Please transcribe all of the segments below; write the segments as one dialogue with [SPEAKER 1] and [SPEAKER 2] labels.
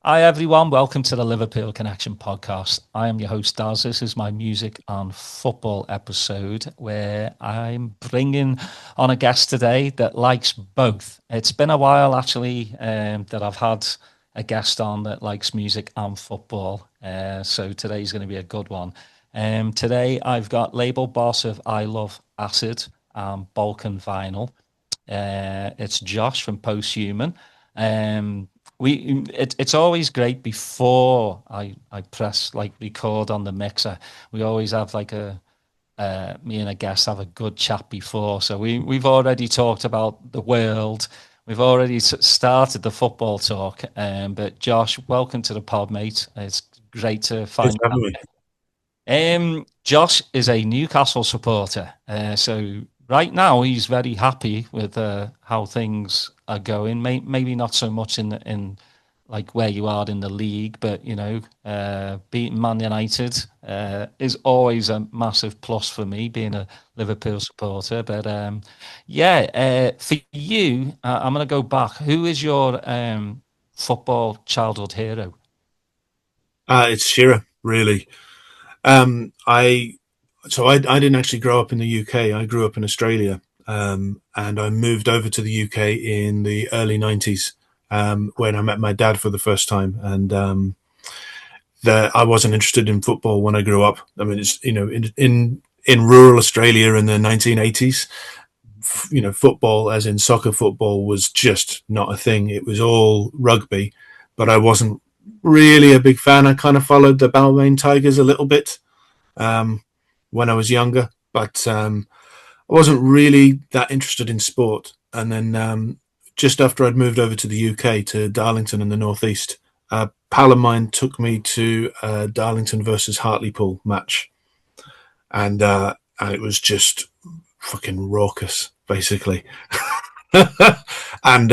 [SPEAKER 1] Hi everyone, welcome to the Liverpool Connection Podcast. I am your host Daz. This is my music and football episode where I'm bringing on a guest today that likes both. It's been a while actually that I've had a guest on that likes music and football. So today's going to be a good one. Today I've got label boss of I Love Acid and Balkan Vinyl. It's Josh from Posthuman. Um, it's always great before I press like record on the mixer. We always have like a me and a guest have a good chat before. So we've already talked about the world. We've already started the football talk. But Josh, welcome to the pod, mate. It's great to
[SPEAKER 2] Thanks
[SPEAKER 1] find
[SPEAKER 2] for having me.
[SPEAKER 1] Josh is a Newcastle supporter. So right now he's very happy with how things are going. Maybe not so much in like where you are in the league, but beating Man United is always a massive plus for me, being a Liverpool supporter. But for you, I'm going to go back. Who is your football childhood hero?
[SPEAKER 2] It's Shearer, really. I didn't actually grow up in the UK. I grew up in Australia, and I moved over to the UK in the early '90s when I met my dad for the first time. And I wasn't interested in football when I grew up. I mean, it's in rural Australia in the 1980s. Football, as in soccer football, was just not a thing. It was all rugby, but I wasn't really a big fan. I kind of followed the Balmain Tigers a little bit um, when I was younger, but I wasn't really that interested in sport. And then just after I'd moved over to the UK to Darlington in the northeast, a pal of mine took me to a Darlington versus Hartlepool match, and it was just fucking raucous, basically. And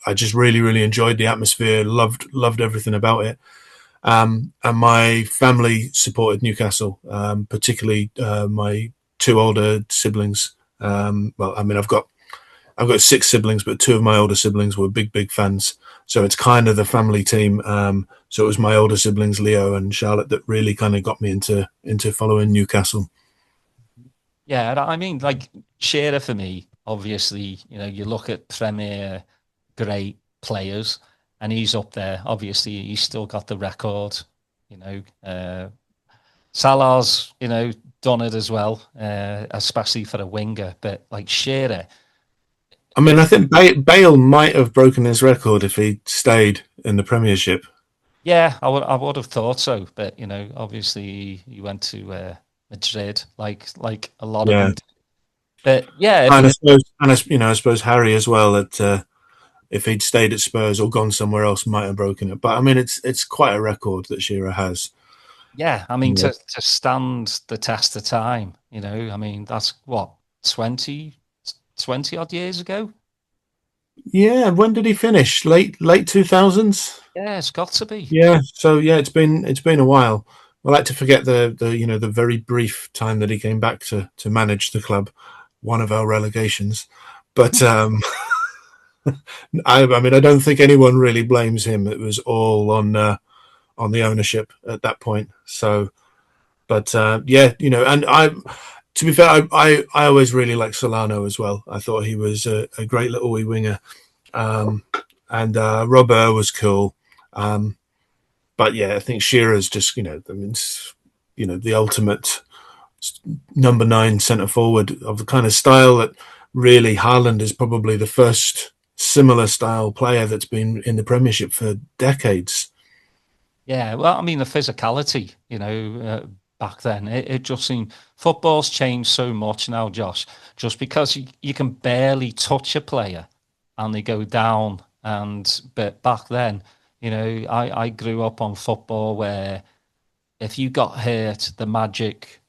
[SPEAKER 2] I just really enjoyed the atmosphere. Loved everything about it. And my family supported Newcastle, particularly my two older siblings. Well, I mean, I've got six siblings, but two of my older siblings were big fans. So it's kind of the family team. So it was my older siblings, Leo and Charlotte, that really kind of got me into following Newcastle.
[SPEAKER 1] Yeah, I mean, like Shearer for me, obviously, you look at Premier great players and he's up there. Obviously, he's still got the record, you know. Salah's, done it as well, especially for a winger. But like Shearer,
[SPEAKER 2] I mean, I think Bale might have broken his record if he stayed in the Premiership.
[SPEAKER 1] yeah, I would have thought so. But obviously, he went to Madrid, like a lot of
[SPEAKER 2] Yeah,
[SPEAKER 1] them. But yeah,
[SPEAKER 2] and I suppose Harry as well. That if he'd stayed at Spurs or gone somewhere else, might have broken it. But I mean, it's quite a record that Shearer has.
[SPEAKER 1] yeah, I mean
[SPEAKER 2] Yeah,
[SPEAKER 1] to stand the test of time, I mean that's what 20 odd years ago.
[SPEAKER 2] yeah. When did he finish? Late 2000s.
[SPEAKER 1] Yeah, it's got to be.
[SPEAKER 2] Yeah. So yeah, it's been a while. I like to forget the very brief time that he came back to manage the club, one of our relegations. But I mean, I don't think anyone really blames him. It was all on the ownership at that point. So, but yeah, and to be fair, I always really liked Solano as well. I thought he was a great little wee winger, um, and Robert was cool. Um, but yeah, I think Shearer's just I mean, the ultimate number nine centre forward of the kind of style that really Haaland is probably the first similar style player that's been in the Premiership for decades.
[SPEAKER 1] Yeah, well, I mean the physicality, back then it just seemed football's changed so much now, Josh. Just because you can barely touch a player and they go down, and but back then, I grew up on football where if you got hurt, the magic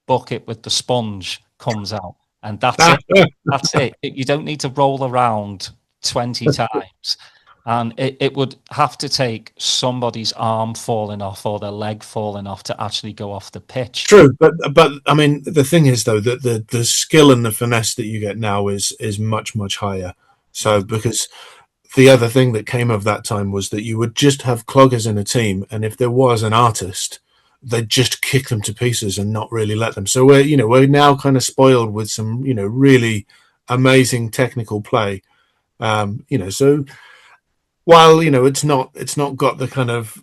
[SPEAKER 1] bucket with the sponge comes out, and that's it. That's it. You don't need to roll around 20 times. And it would have to take somebody's arm falling off or their leg falling off to actually go off the pitch.
[SPEAKER 2] True, but I mean the thing is though that the skill and the finesse that you get now is much higher. So because the other thing that came of that time was that you would just have cloggers in a team, and if there was an artist, they'd just kick them to pieces and not really let them. So we're now kind of spoiled with some really amazing technical play. So while it's not got the kind of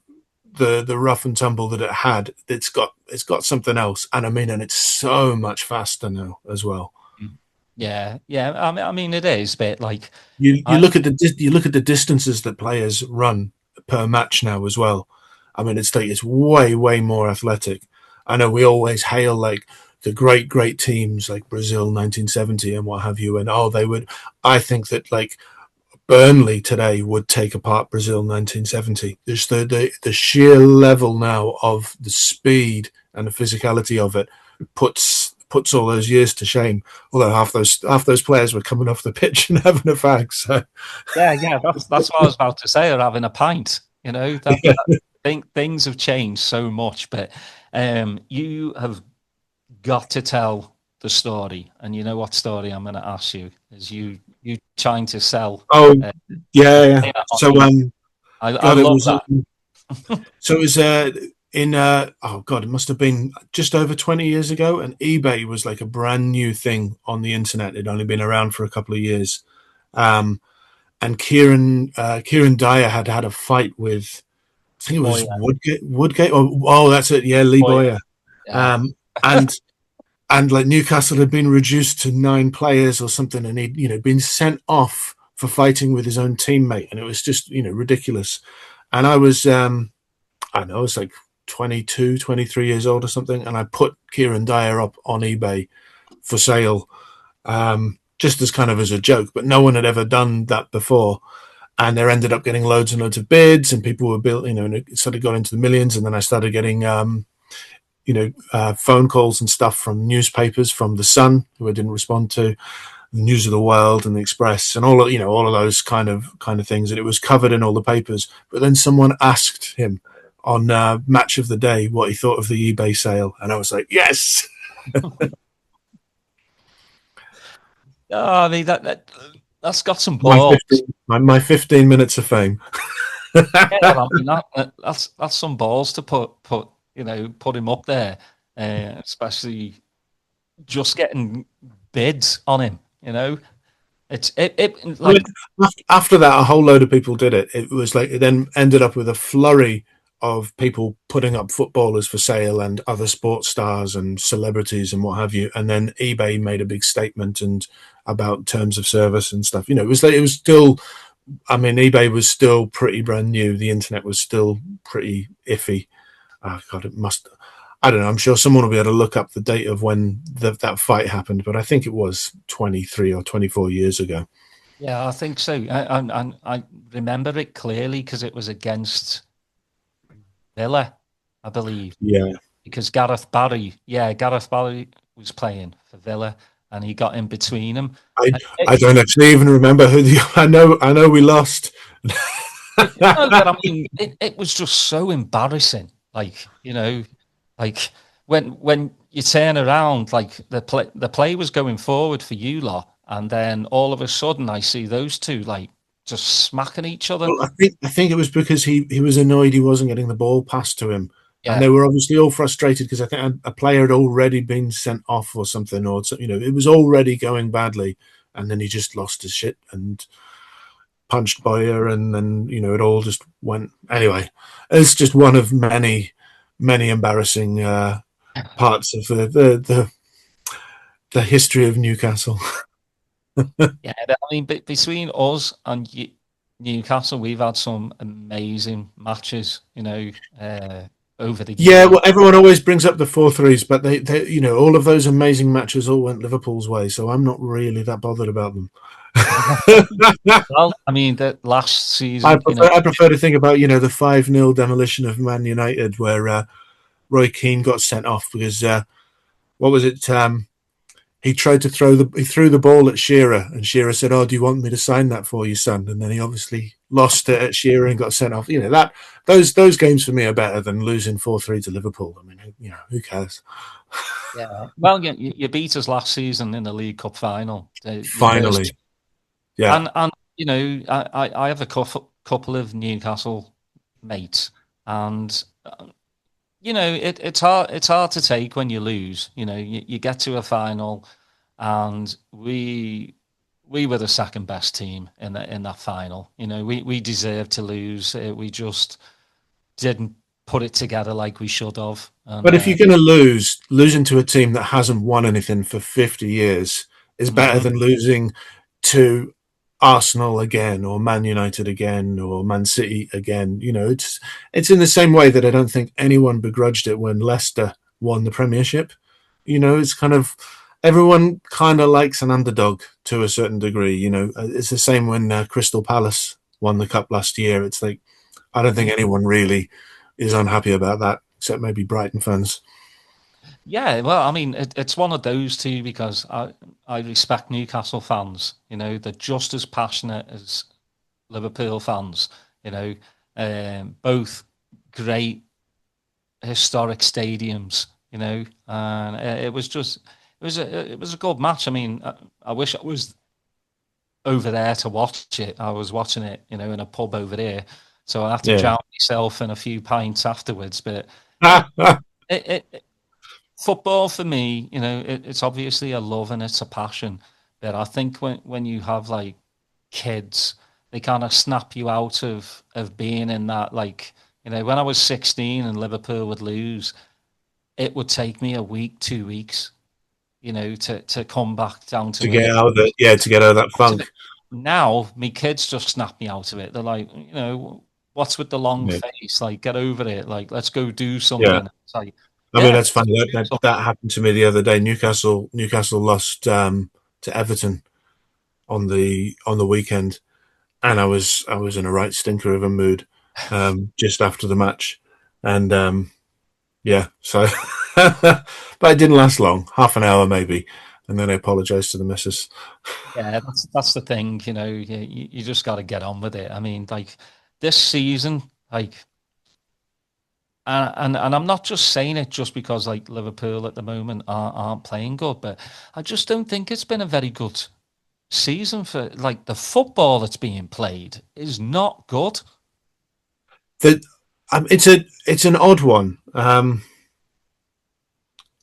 [SPEAKER 2] the rough and tumble that it had, it's got something else, and it's so much faster now as well.
[SPEAKER 1] Yeah. I mean, it is, but like
[SPEAKER 2] you look at the distances that players run per match now as well. It's way more athletic. I know we always hail like the great teams like Brazil 1970 and what have you, and they would. I think that like Burnley today would take apart Brazil 1970. There's the sheer level now of the speed and the physicality of it puts all those years to shame. Although half those players were coming off the pitch and having a fag. So
[SPEAKER 1] yeah, that's what I was about to say. Or having a pint. Things have changed so much, but you have got to tell the story. And you know what story I'm going to ask you is you trying to sell.
[SPEAKER 2] Yeah. So
[SPEAKER 1] I love that.
[SPEAKER 2] So it was it must have been just over 20 years ago, and eBay was like a brand new thing on the internet. It'd only been around for a couple of years. And Kieran Dyer had a fight with, I think it was Woodgate. Oh, that's it. Yeah, Lee Boyer. Yeah. And like Newcastle had been reduced to 9 players or something, and he'd been sent off for fighting with his own teammate, and it was just ridiculous. And I was I know, it's like 22, 23 years old or something, and I put Kieran Dyer up on eBay for sale, just as kind of as a joke, but no one had ever done that before. And there ended up getting loads and loads of bids, and people were built, and it sort of got into the millions. And then I started getting, phone calls and stuff from newspapers, from the Sun, who I didn't respond to, the News of the World and the Express, and all of those kind of things. And it was covered in all the papers. But then someone asked him on Match of the Day what he thought of the eBay sale, and I was like, yes.
[SPEAKER 1] I mean that's got some balls.
[SPEAKER 2] My 15 minutes of fame.
[SPEAKER 1] I mean that's some balls to put him up there, especially just getting bids on him.
[SPEAKER 2] After that, a whole load of people did it. It was like it then ended up with a flurry of people putting up footballers for sale and other sports stars and celebrities and what have you. And then eBay made a big statement and about terms of service and stuff. It was still, eBay was still pretty brand new. The internet was still pretty iffy. Oh God, I don't know. I'm sure someone will be able to look up the date of when that fight happened, but I think it was 23 or 24 years ago.
[SPEAKER 1] Yeah, I think so. I remember it clearly because it was against Villa, I believe.
[SPEAKER 2] Yeah.
[SPEAKER 1] Because Gareth Barry was playing for Villa, and he got in between them.
[SPEAKER 2] I don't actually even remember who I know we lost.
[SPEAKER 1] But I mean, it was just so embarrassing. Like when you turn around, like the play was going forward for you lot, and then all of a sudden I see those two like just smacking each other.
[SPEAKER 2] Well, I think it was because he was annoyed he wasn't getting the ball passed to him. Yeah. And they were obviously all frustrated because I think a player had already been sent off or something, or it was already going badly, and then he just lost his shit and punched Boyer, and then it all just went. Anyway, it's just one of many embarrassing parts of the history of Newcastle.
[SPEAKER 1] Yeah, I mean, between us and Newcastle, we've had some amazing matches, over the years.
[SPEAKER 2] Yeah, well, everyone always brings up the 4-3s, but they all of those amazing matches all went Liverpool's way, so I'm not really that bothered about them.
[SPEAKER 1] Well, I mean, the last season,
[SPEAKER 2] I prefer to think about the 5-0 demolition of Man United, where Roy Keane got sent off because what was it? He tried to threw the ball at Shearer, and Shearer said, "Oh, do you want me to sign that for you, son?" And then he obviously lost it at Shearer and got sent off. Those games for me are better than losing 4-3 to Liverpool. I mean, who cares?
[SPEAKER 1] Yeah. Well, you beat us last season in the League Cup final.
[SPEAKER 2] Finally. Yeah.
[SPEAKER 1] And I have a couple of Newcastle mates, and it's hard to take when you lose. You get to a final, and we were the second best team in that final. We deserved to lose. We just didn't put it together like we should have. And
[SPEAKER 2] But if you're going to losing to a team that hasn't won anything for 50 years is better than losing to Arsenal again, or Man United again, or Man City again. It's in the same way that I don't think anyone begrudged it when Leicester won the Premiership. It's kind of everyone kind of likes an underdog to a certain degree. It's the same when Crystal Palace won the cup last year. It's like I don't think anyone really is unhappy about that, except maybe Brighton fans.
[SPEAKER 1] Yeah, well, I mean, it's one of those two because I respect Newcastle fans. They're just as passionate as Liverpool fans. Both great historic stadiums. And it was a good match. I mean, I wish I was over there to watch it. I was watching it, in a pub over there, so I have to
[SPEAKER 2] Yeah.
[SPEAKER 1] drown myself in a few pints afterwards. But it, football for me, it's obviously a love and it's a passion. But I think when you have like kids, they kind of snap you out of being in that. Like, when I was 16 and Liverpool would lose, it would take me a week, 2 weeks, to come back down to
[SPEAKER 2] to
[SPEAKER 1] earth.
[SPEAKER 2] get out of to get out of that funk.
[SPEAKER 1] Now, me kids just snap me out of it. They're like, what's with the long
[SPEAKER 2] Yeah.
[SPEAKER 1] face? Like, get over it. Like, let's go do
[SPEAKER 2] Yeah.
[SPEAKER 1] something. It's like,
[SPEAKER 2] I mean,
[SPEAKER 1] yeah,
[SPEAKER 2] that's funny. That happened to me the other day. Newcastle lost to Everton on the weekend, and I was in a right stinker of a mood just after the match, and yeah, so but it didn't last long, half an hour maybe, and then I apologised to the missus.
[SPEAKER 1] yeah, that's the thing. You just got to get on with it. I mean, like this season, like, and I'm not just saying it just because like Liverpool at the moment aren't playing good, but I just don't think it's been a very good season for like the football that's being played is not good.
[SPEAKER 2] That it's an odd one.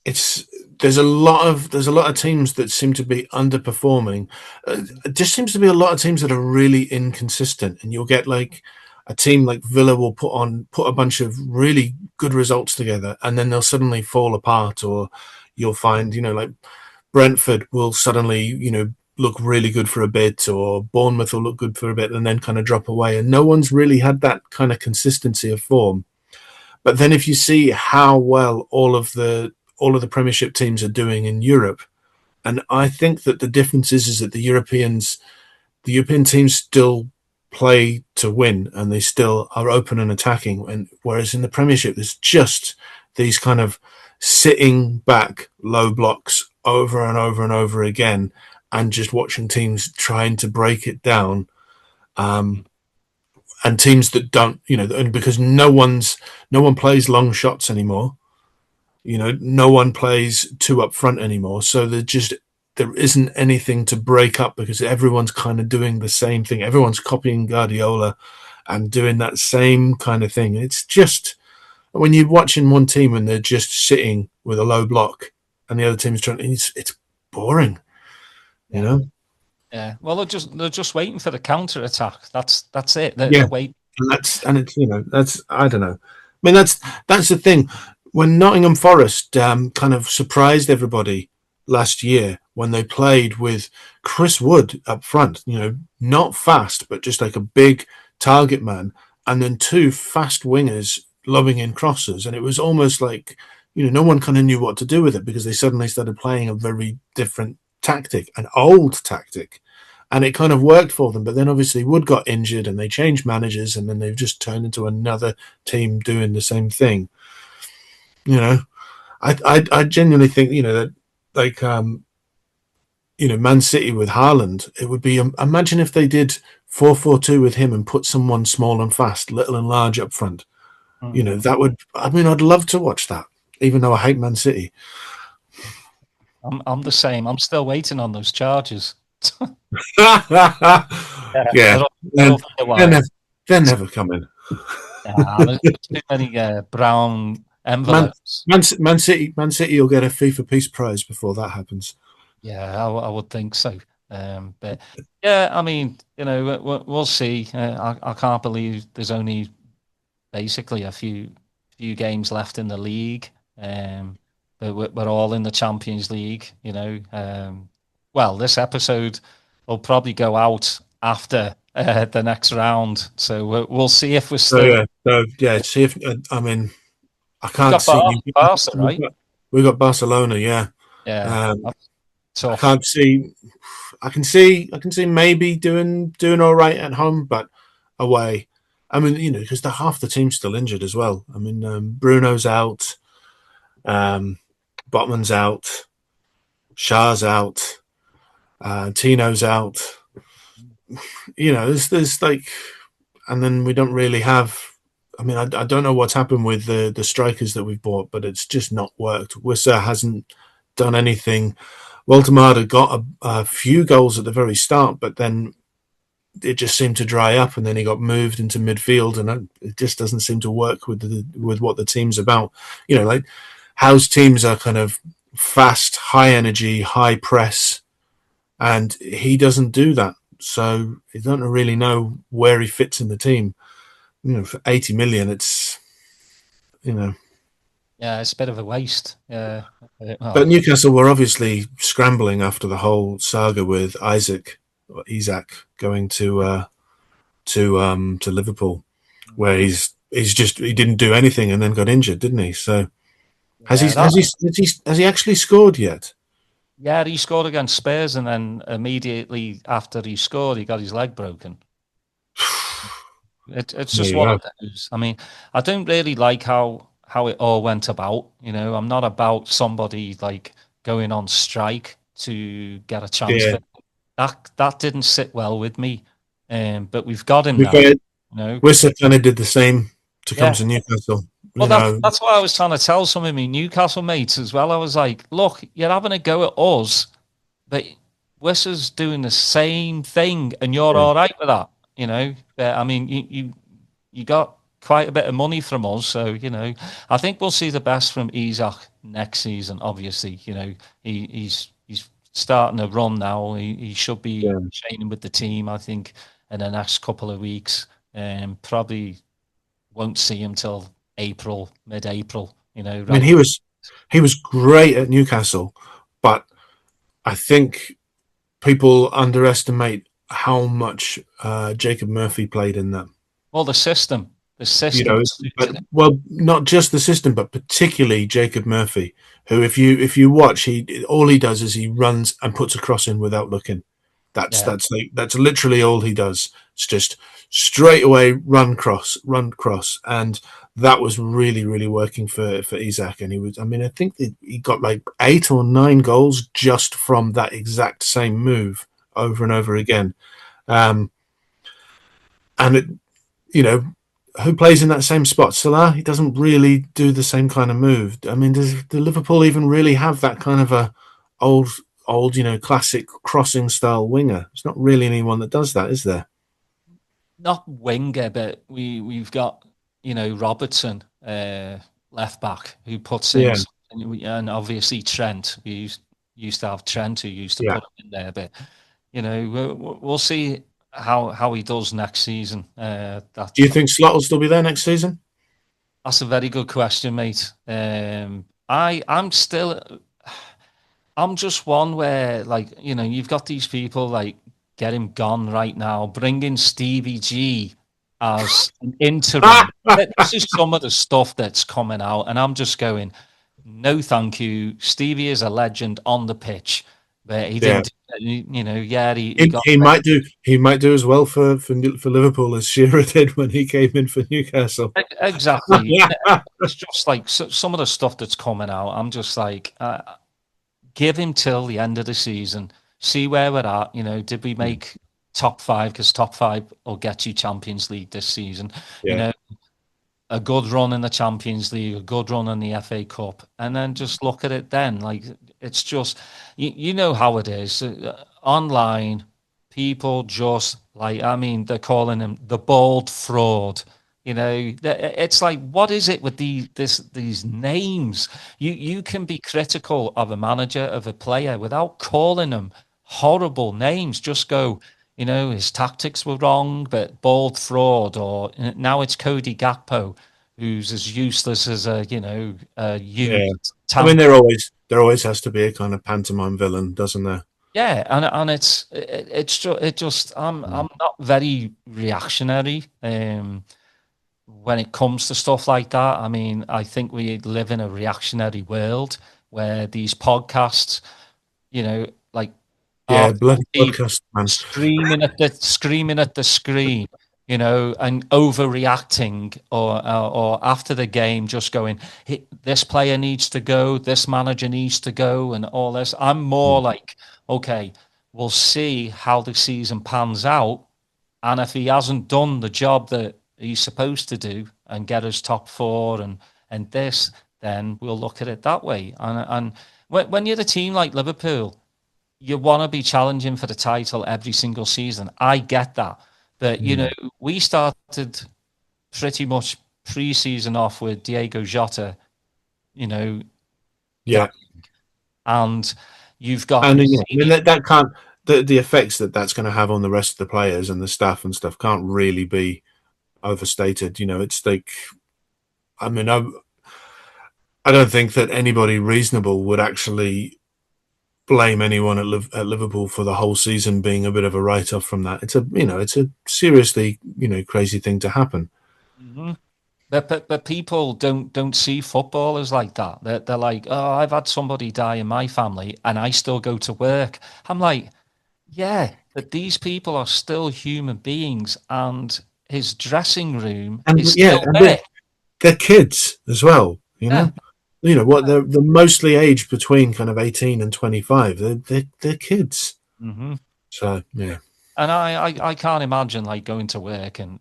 [SPEAKER 2] It's there's a lot of teams that seem to be underperforming. It just seems to be a lot of teams that are really inconsistent, and you'll get like a team like Villa will put a bunch of really good results together, and then they'll suddenly fall apart. Or you'll find like Brentford will suddenly look really good for a bit, or Bournemouth will look good for a bit, and then kind of drop away. And no one's really had that kind of consistency of form. But then if you see how well all of the Premiership teams are doing in Europe, and I think that the difference is that the European teams still play to win, and they still are open and attacking. And whereas in the Premiership, there's just these kind of sitting back low blocks over and over and over again, and just watching teams trying to break it down. And teams that don't, and because no one plays long shots anymore. No one plays two up front anymore. So there isn't anything to break up because everyone's kind of doing the same thing. Everyone's copying Guardiola and doing that same kind of thing. It's just when you're watching one team and they're just sitting with a low block and the other team's trying, it's boring, you know?
[SPEAKER 1] Yeah. Well, they're just waiting for the counter attack. That's it. They're,
[SPEAKER 2] Yeah.
[SPEAKER 1] they're waiting.
[SPEAKER 2] That's I don't know. I mean, that's the thing. When Nottingham Forest kind of surprised everybody last year when they played with Chris Wood up front, not fast, but just like a big target man, and then two fast wingers lobbing in crosses. And it was almost like, no one kind of knew what to do with it because they suddenly started playing a very different tactic, an old tactic. And it kind of worked for them. But then obviously Wood got injured and they changed managers, and then they've just turned into another team doing the same thing. I genuinely think that like Man City with Haaland, it would be imagine if they did 4-4-2 with him and put someone small and fast, little and large up front. That would. I mean, I'd love to watch that, even though I hate Man City.
[SPEAKER 1] I'm the same. I'm still waiting on those charges.
[SPEAKER 2] Yeah,
[SPEAKER 1] it'll be a
[SPEAKER 2] they're
[SPEAKER 1] while.
[SPEAKER 2] never, they're never coming.
[SPEAKER 1] There's too many brown
[SPEAKER 2] Man,
[SPEAKER 1] envelopes.
[SPEAKER 2] Man City will get a FIFA Peace Prize before that happens.
[SPEAKER 1] Yeah, I would think so. But yeah, I mean, we'll see. I can't believe there's only basically a few games left in the league. But we're all in the Champions League. Well, this episode will probably go out after the next round, so we'll see if we're still.
[SPEAKER 2] So yeah. See if I mean I
[SPEAKER 1] You've
[SPEAKER 2] can't
[SPEAKER 1] got
[SPEAKER 2] see you.
[SPEAKER 1] Barca, right?
[SPEAKER 2] We've got Barcelona. Yeah.
[SPEAKER 1] Yeah,
[SPEAKER 2] Um,
[SPEAKER 1] that's
[SPEAKER 2] I
[SPEAKER 1] tough.
[SPEAKER 2] can't see. I can see maybe doing all right at home, but away. I mean, because half the team's still injured as well. I mean, Bruno's out, Botman's out, Shah's out, Tino's out. There's like, and then we don't really have. I mean, I don't know what's happened with the strikers that we've bought, but it's just not worked. Wissa hasn't done anything. Waltemada got a few goals at the very start, but then it just seemed to dry up, and then he got moved into midfield, and it just doesn't seem to work with what the team's about. Like Howe's teams are kind of fast, high energy, high press, and he doesn't do that. So you don't really know where he fits in the team. For 80 million, it's
[SPEAKER 1] Yeah, it's a bit of a waste. Yeah.
[SPEAKER 2] But Newcastle were obviously scrambling after the whole saga with Isaac going to Liverpool, where he didn't do anything and then got injured, didn't he? So has he actually scored yet?
[SPEAKER 1] Yeah, he scored against Spurs, and then immediately after he scored, he got his leg broken. It's just one of those. I mean, I don't really like how it all went about. I'm not about somebody like going on strike to get a transfer. That didn't sit well with me. But we've got him now.
[SPEAKER 2] Wissa kind of did the same to come to Newcastle.
[SPEAKER 1] Well, that's what I was trying to tell some of my Newcastle mates as well. I was like, look, you're having a go at us, but Wissa's doing the same thing, and you're all right with that. But I mean, you got quite a bit of money from us, so I think we'll see the best from Isak next season. Obviously, he's starting to run now. He should be training with the team, I think, in the next couple of weeks. Probably won't see him till mid-April. I mean,
[SPEAKER 2] he was great at Newcastle, but I think people underestimate how much Jacob Murphy played in that.
[SPEAKER 1] Well, the system.
[SPEAKER 2] Well, not just the system, but particularly Jacob Murphy, who, if you watch, all he does is he runs and puts a cross in without looking. That's literally all he does. It's just straight away run cross, and that was really, really working for Isak. And he was, I mean, I think he got like 8 or 9 goals just from that exact same move over and over again. And it, who plays in that same spot? Salah. He doesn't really do the same kind of move. I mean, does the Liverpool even really have that kind of a old, classic crossing style winger? It's not really anyone that does that, is there?
[SPEAKER 1] Not winger, but we've got Robertson, left back, who puts in, and obviously Trent. We used to have Trent who used to put him in there, but we'll see how he does next season. Do
[SPEAKER 2] you think Slot will still be there next season?
[SPEAKER 1] That's a very good question, mate. I'm just one where, like, you've got these people like get him gone right now, bring in Stevie G as an interim. This is some of the stuff that's coming out, and I'm just going, no, thank you. Stevie is a legend on the pitch, but he didn't. He
[SPEAKER 2] might do as well for Liverpool as Shearer did when he came in for Newcastle.
[SPEAKER 1] Exactly. It's just like some of the stuff that's coming out. I'm just like, give him till the end of the season, see where we're at. Did we make top 5? Because top 5 will get you Champions League this season. A good run in the Champions League, a good run in the FA Cup, and then just look at it then. Like, it's just, you know how it is. Online, people just like, I mean, they're calling him the bald fraud. It's like, what is it with these names? You can be critical of a manager, of a player, without calling them horrible names. Just go, his tactics were wrong, but bald fraud, or now it's Cody Gakpo, who's as useless as a
[SPEAKER 2] Yeah.
[SPEAKER 1] used
[SPEAKER 2] I mean,
[SPEAKER 1] tamper.
[SPEAKER 2] there always has to be a kind of pantomime villain, doesn't there?
[SPEAKER 1] Yeah, and it just I'm not very reactionary when it comes to stuff like that. I mean, I think we live in a reactionary world where these podcasts, like
[SPEAKER 2] Yeah,
[SPEAKER 1] Arthur
[SPEAKER 2] bloody
[SPEAKER 1] Keep
[SPEAKER 2] podcast, man.
[SPEAKER 1] screaming at the screen, and overreacting, or after the game just going, this player needs to go, this manager needs to go, and all this. I'm more like, okay, we'll see how the season pans out, and if he hasn't done the job that he's supposed to do and get us top four and this, then we'll look at it that way. And when you're a team like Liverpool, you want to be challenging for the title every single season. I get that. But, we started pretty much pre-season off with Diego Jota, you know,
[SPEAKER 2] Yeah,
[SPEAKER 1] and you've got
[SPEAKER 2] and yeah, I mean that can't the effects that's going to have on the rest of the players and the staff and stuff can't really be overstated. It's like, I mean, I don't think that anybody reasonable would actually blame anyone at Liverpool for the whole season being a bit of a write off from that. It's a seriously crazy thing to happen.
[SPEAKER 1] Mhm. But people don't see footballers like that. They're like, oh, I've had somebody die in my family and I still go to work. I'm like, yeah, but these people are still human beings, and his dressing room
[SPEAKER 2] And
[SPEAKER 1] is
[SPEAKER 2] yeah,
[SPEAKER 1] still
[SPEAKER 2] and
[SPEAKER 1] there.
[SPEAKER 2] they're kids as well.
[SPEAKER 1] Yeah.
[SPEAKER 2] What they're mostly aged between kind of 18 and 25. They're kids.
[SPEAKER 1] Hmm.
[SPEAKER 2] So yeah,
[SPEAKER 1] And I can't imagine like going to work and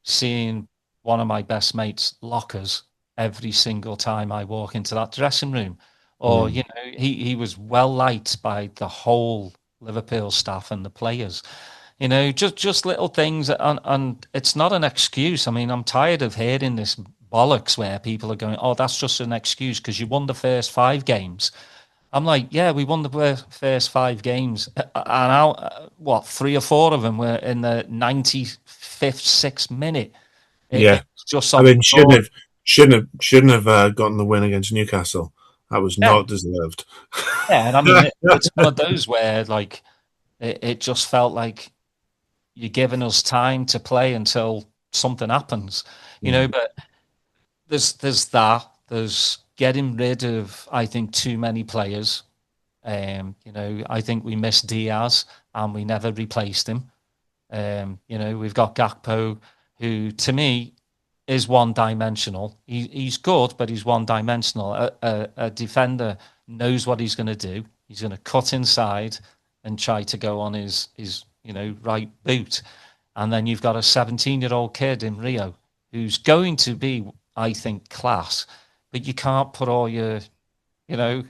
[SPEAKER 1] seeing one of my best mates' lockers every single time I walk into that dressing room. Or,
[SPEAKER 2] mm.
[SPEAKER 1] he was well liked by the whole Liverpool staff and the players. Just little things, and it's not an excuse. I mean, I'm tired of hearing this bollocks where people are going, "Oh, that's just an excuse because you won the first 5 games." I'm like, "Yeah, we won the first 5 games, and what, 3 or 4 of them were in the 95th, 6th minute.
[SPEAKER 2] Yeah.
[SPEAKER 1] It's just
[SPEAKER 2] I
[SPEAKER 1] on
[SPEAKER 2] mean,
[SPEAKER 1] pure.
[SPEAKER 2] shouldn't have gotten the win against Newcastle. That was
[SPEAKER 1] Yeah,
[SPEAKER 2] not deserved.
[SPEAKER 1] yeah, and I mean, it's one of those where like it just felt like you're giving us time to play until something happens,
[SPEAKER 2] Mm.
[SPEAKER 1] But there's that. There's getting rid of, I think, too many players. I think we missed Diaz and we never replaced him. We've got Gakpo, who to me is one-dimensional. He's good, but he's one-dimensional. A defender knows what he's going to do. He's going to cut inside and try to go on his right boot. And then you've got a 17-year-old kid in Rio who's going to be, I think, class, but you can't put you know,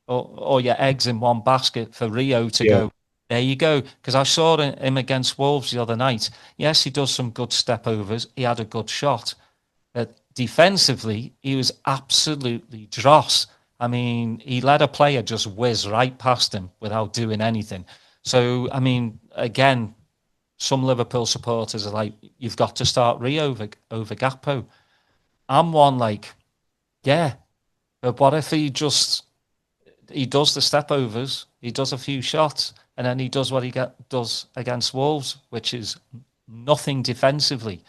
[SPEAKER 1] all your eggs in one basket for Rio to
[SPEAKER 2] Yeah,
[SPEAKER 1] go, there you go. Because I saw him against Wolves the other night. Yes, he does some good step overs. He had a good shot. But defensively, he was absolutely dross. I mean, he let a player just whiz right past him without doing anything. So, I mean, again, some Liverpool supporters are like, you've got to start Rio over Gakpo. I'm one like, yeah, but what if he does the step overs, he does a few shots, and then he does what does against Wolves, which is nothing defensively.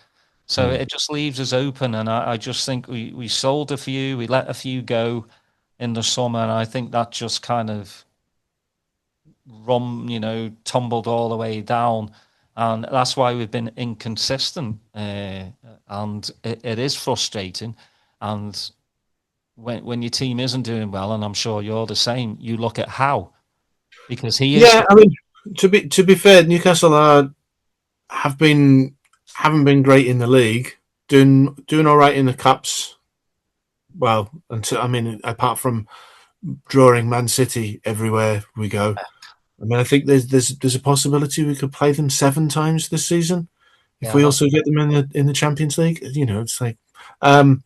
[SPEAKER 1] So
[SPEAKER 2] mm.
[SPEAKER 1] it just leaves us open, and I just think we sold a few, we let a few go in the summer, and I think that just kind of tumbled all the way down, and that's why we've been inconsistent, and it is frustrating, and when your team isn't doing well, and I'm sure you're the same, you look at how, because he is.
[SPEAKER 2] Yeah. I mean, to be fair, Newcastle have been haven't been great in the league. Doing all right in the cups. Well, until I mean, apart from drawing Man City everywhere we go. I mean, I think there's a possibility we could play them 7 times this season if
[SPEAKER 1] Yeah,
[SPEAKER 2] we also get them in the Champions League. It's like um,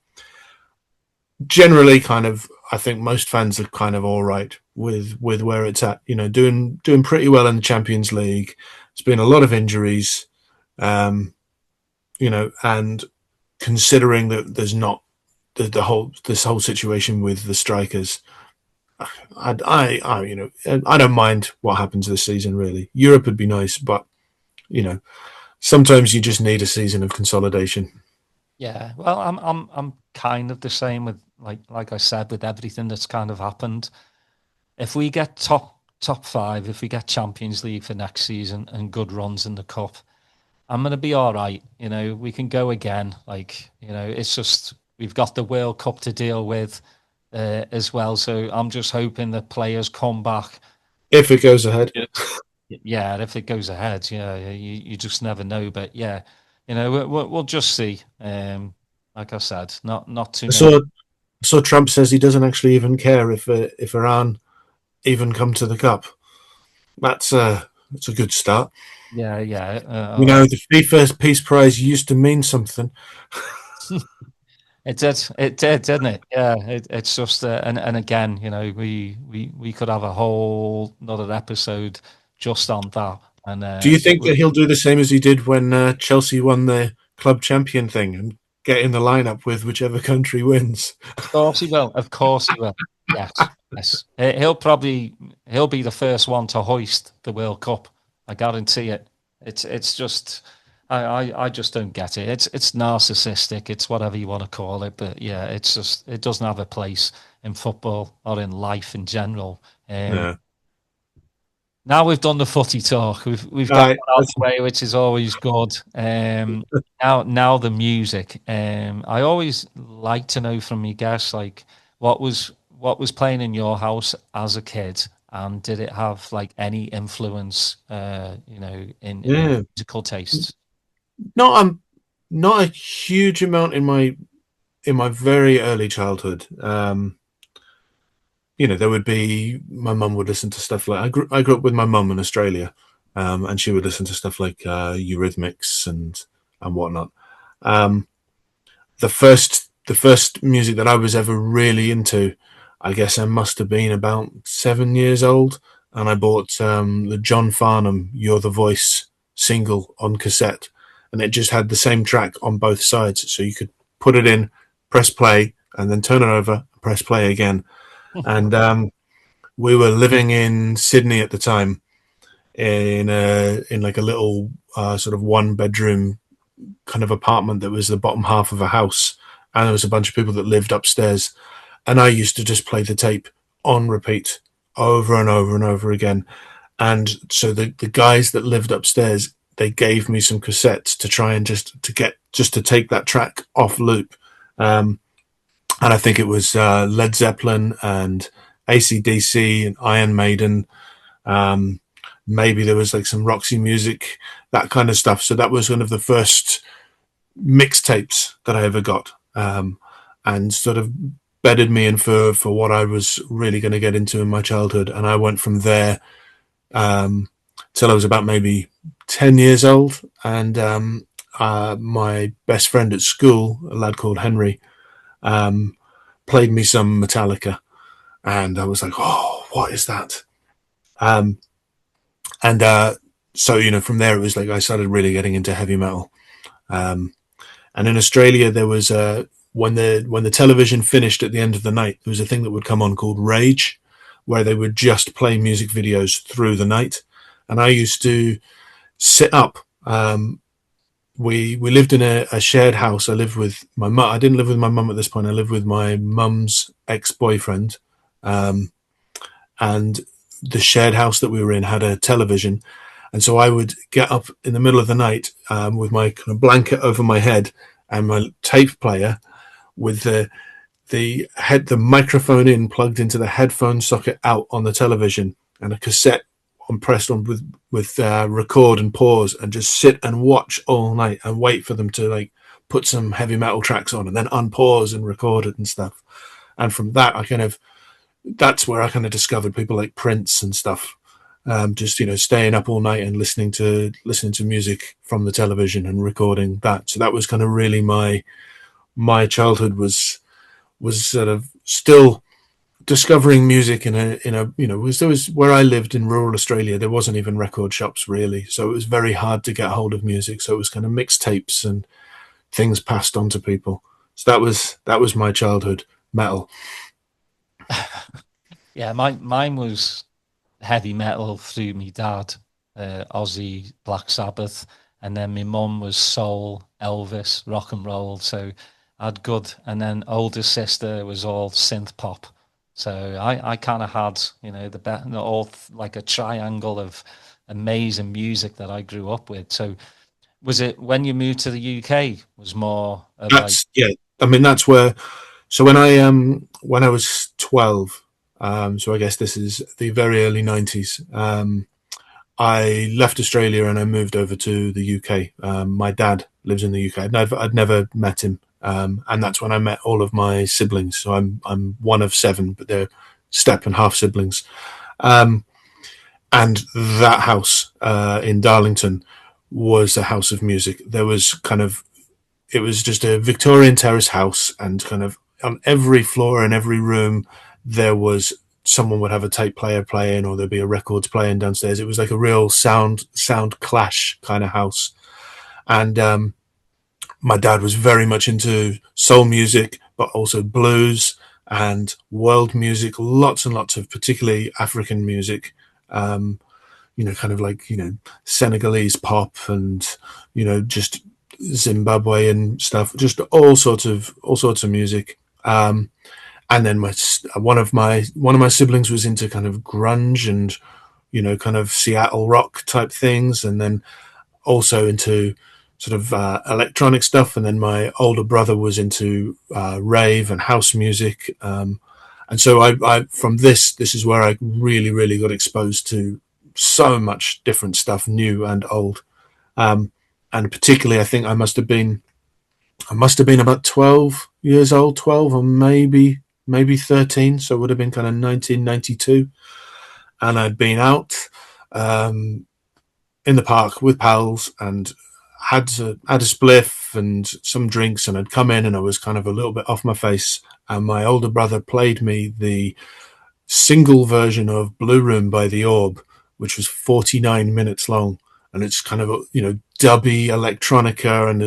[SPEAKER 2] generally kind of. I think most fans are kind of all right with where it's at. Doing pretty well in the Champions League. There's been a lot of injuries, and considering that there's not this whole situation with the strikers. I don't mind what happens this season. Really, Europe would be nice, but sometimes you just need a season of consolidation.
[SPEAKER 1] yeah. Well, I'm kind of the same with like I said, with everything that's kind of happened. If we get top five, if we get Champions League for next season and good runs in the cup, I'm gonna be all right. We can go again. It's just we've got the World Cup to deal with as well. So I'm just hoping that players come back.
[SPEAKER 2] If it goes ahead.
[SPEAKER 1] Yeah, if it goes ahead, yeah, you just never know. But yeah, we'll just see. Like I said, not too many.
[SPEAKER 2] So Trump says he doesn't actually even care if Iran even come to the cup. That's a good start.
[SPEAKER 1] Yeah, yeah.
[SPEAKER 2] The FIFA Peace Prize used to mean something.
[SPEAKER 1] It did, didn't it? Yeah, it's just and again, we could have a whole another episode just on that. And
[SPEAKER 2] do you think that he'll do the same as he did when Chelsea won the club champion thing and get in the lineup with whichever country wins?
[SPEAKER 1] Of course he will. Of course he will. Yes, yes. He'll be the first one to hoist the World Cup. I guarantee it. It's just I just don't get it. It's narcissistic. It's whatever you want to call it. But yeah, it's just it doesn't have a place in football or in life in general.
[SPEAKER 2] Yeah.
[SPEAKER 1] Now we've done the footy talk. We've got that out of the way, which is always good. Now the music. I always like to know from you guys, like what was playing in your house as a kid, and did it have like any influence, in musical tastes?
[SPEAKER 2] Not a huge amount in my very early childhood. There would be my mum would listen to stuff like I grew up with my mum in Australia, and she would listen to stuff like Eurythmics and whatnot. The first music that I was ever really into, I guess I must have been about 7 years old, and I bought the John Farnham "You're the Voice" single on cassette, and it just had the same track on both sides, so you could put it in, press play, and then turn it over, press play again. And we were living in Sydney at the time, in like a little sort of 1-bedroom kind of apartment that was the bottom half of a house, and there was a bunch of people that lived upstairs, and I used to just play the tape on repeat over and over and over again. And so the guys that lived upstairs, they gave me some cassettes to try and just to take that track off loop. And I think it was Led Zeppelin and AC/DC and Iron Maiden. Maybe there was like some Roxy Music, that kind of stuff. So that was one of the first mixtapes that I ever got, and sort of bedded me in for what I was really going to get into in my childhood. And I went from there till I was about maybe 10 years old. And my best friend at school, a lad called Henry, played me some Metallica, and I was like, oh, what is that? So from there it was like I started really getting into heavy metal. And in Australia there was when the television finished at the end of the night, there was a thing that would come on called Rage, where they would just play music videos through the night, and I used to sit up. We lived in a shared house. I lived with my mum. I didn't live with my mum at this point. I lived with my mum's ex-boyfriend, and the shared house that we were in had a television, and so I would get up in the middle of the night with my kind of blanket over my head and my tape player, with the microphone in plugged into the headphone socket out on the television, and a cassette pressed on with record and pause, and just sit and watch all night and wait for them to like put some heavy metal tracks on, and then unpause and record it and stuff. And from that, that's where I kind of discovered people like Prince and stuff. just staying up all night and listening to music from the television and recording that. So that was kind of really my childhood was sort of still discovering music in a there was where I lived in rural Australia, there wasn't even record shops really, so it was very hard to get hold of music. So it was kind of mixtapes and things passed on to people. So that was my childhood metal.
[SPEAKER 1] Yeah, mine was heavy metal through me dad, Ozzy, Black Sabbath, and then my mum was soul, Elvis, rock and roll. So I had good, and then older sister was all synth pop. So I kind of had, all like a triangle of amazing music that I grew up with. So was it when you moved to the UK was more of like,
[SPEAKER 2] That's yeah. I mean, that's where. So when I was 12, so I guess this is the very early 90s. I left Australia and I moved over to the UK. My dad lives in the UK. I'd never met him, and that's when I met all of my siblings. So I'm one of seven, but they're step and half siblings. Um, and that house in Darlington was a house of music. There was kind of it was just a Victorian terrace house, and kind of on every floor and every room there was someone would have a tape player playing, or there'd be a records playing downstairs. It was like a real sound clash kind of house. And my dad was very much into soul music, but also blues and world music, lots and lots of particularly African music. Um, kind of like Senegalese pop and just Zimbabwean stuff, just all sorts of music. And then one of my siblings was into kind of grunge and kind of Seattle rock type things, and then also into sort of electronic stuff. And then my older brother was into rave and house music. And so I from this is where I really got exposed to so much different stuff, new and old. And particularly, I think I must have been about 12 years old, 12 or maybe 13. So it would have been kind of 1992, and I'd been out um, in the park with pals and had a spliff and some drinks, and I'd come in and I was kind of a little bit off my face, and my older brother played me the single version of Blue Room by The Orb, which was 49 minutes long. And it's kind of, dubby electronica, and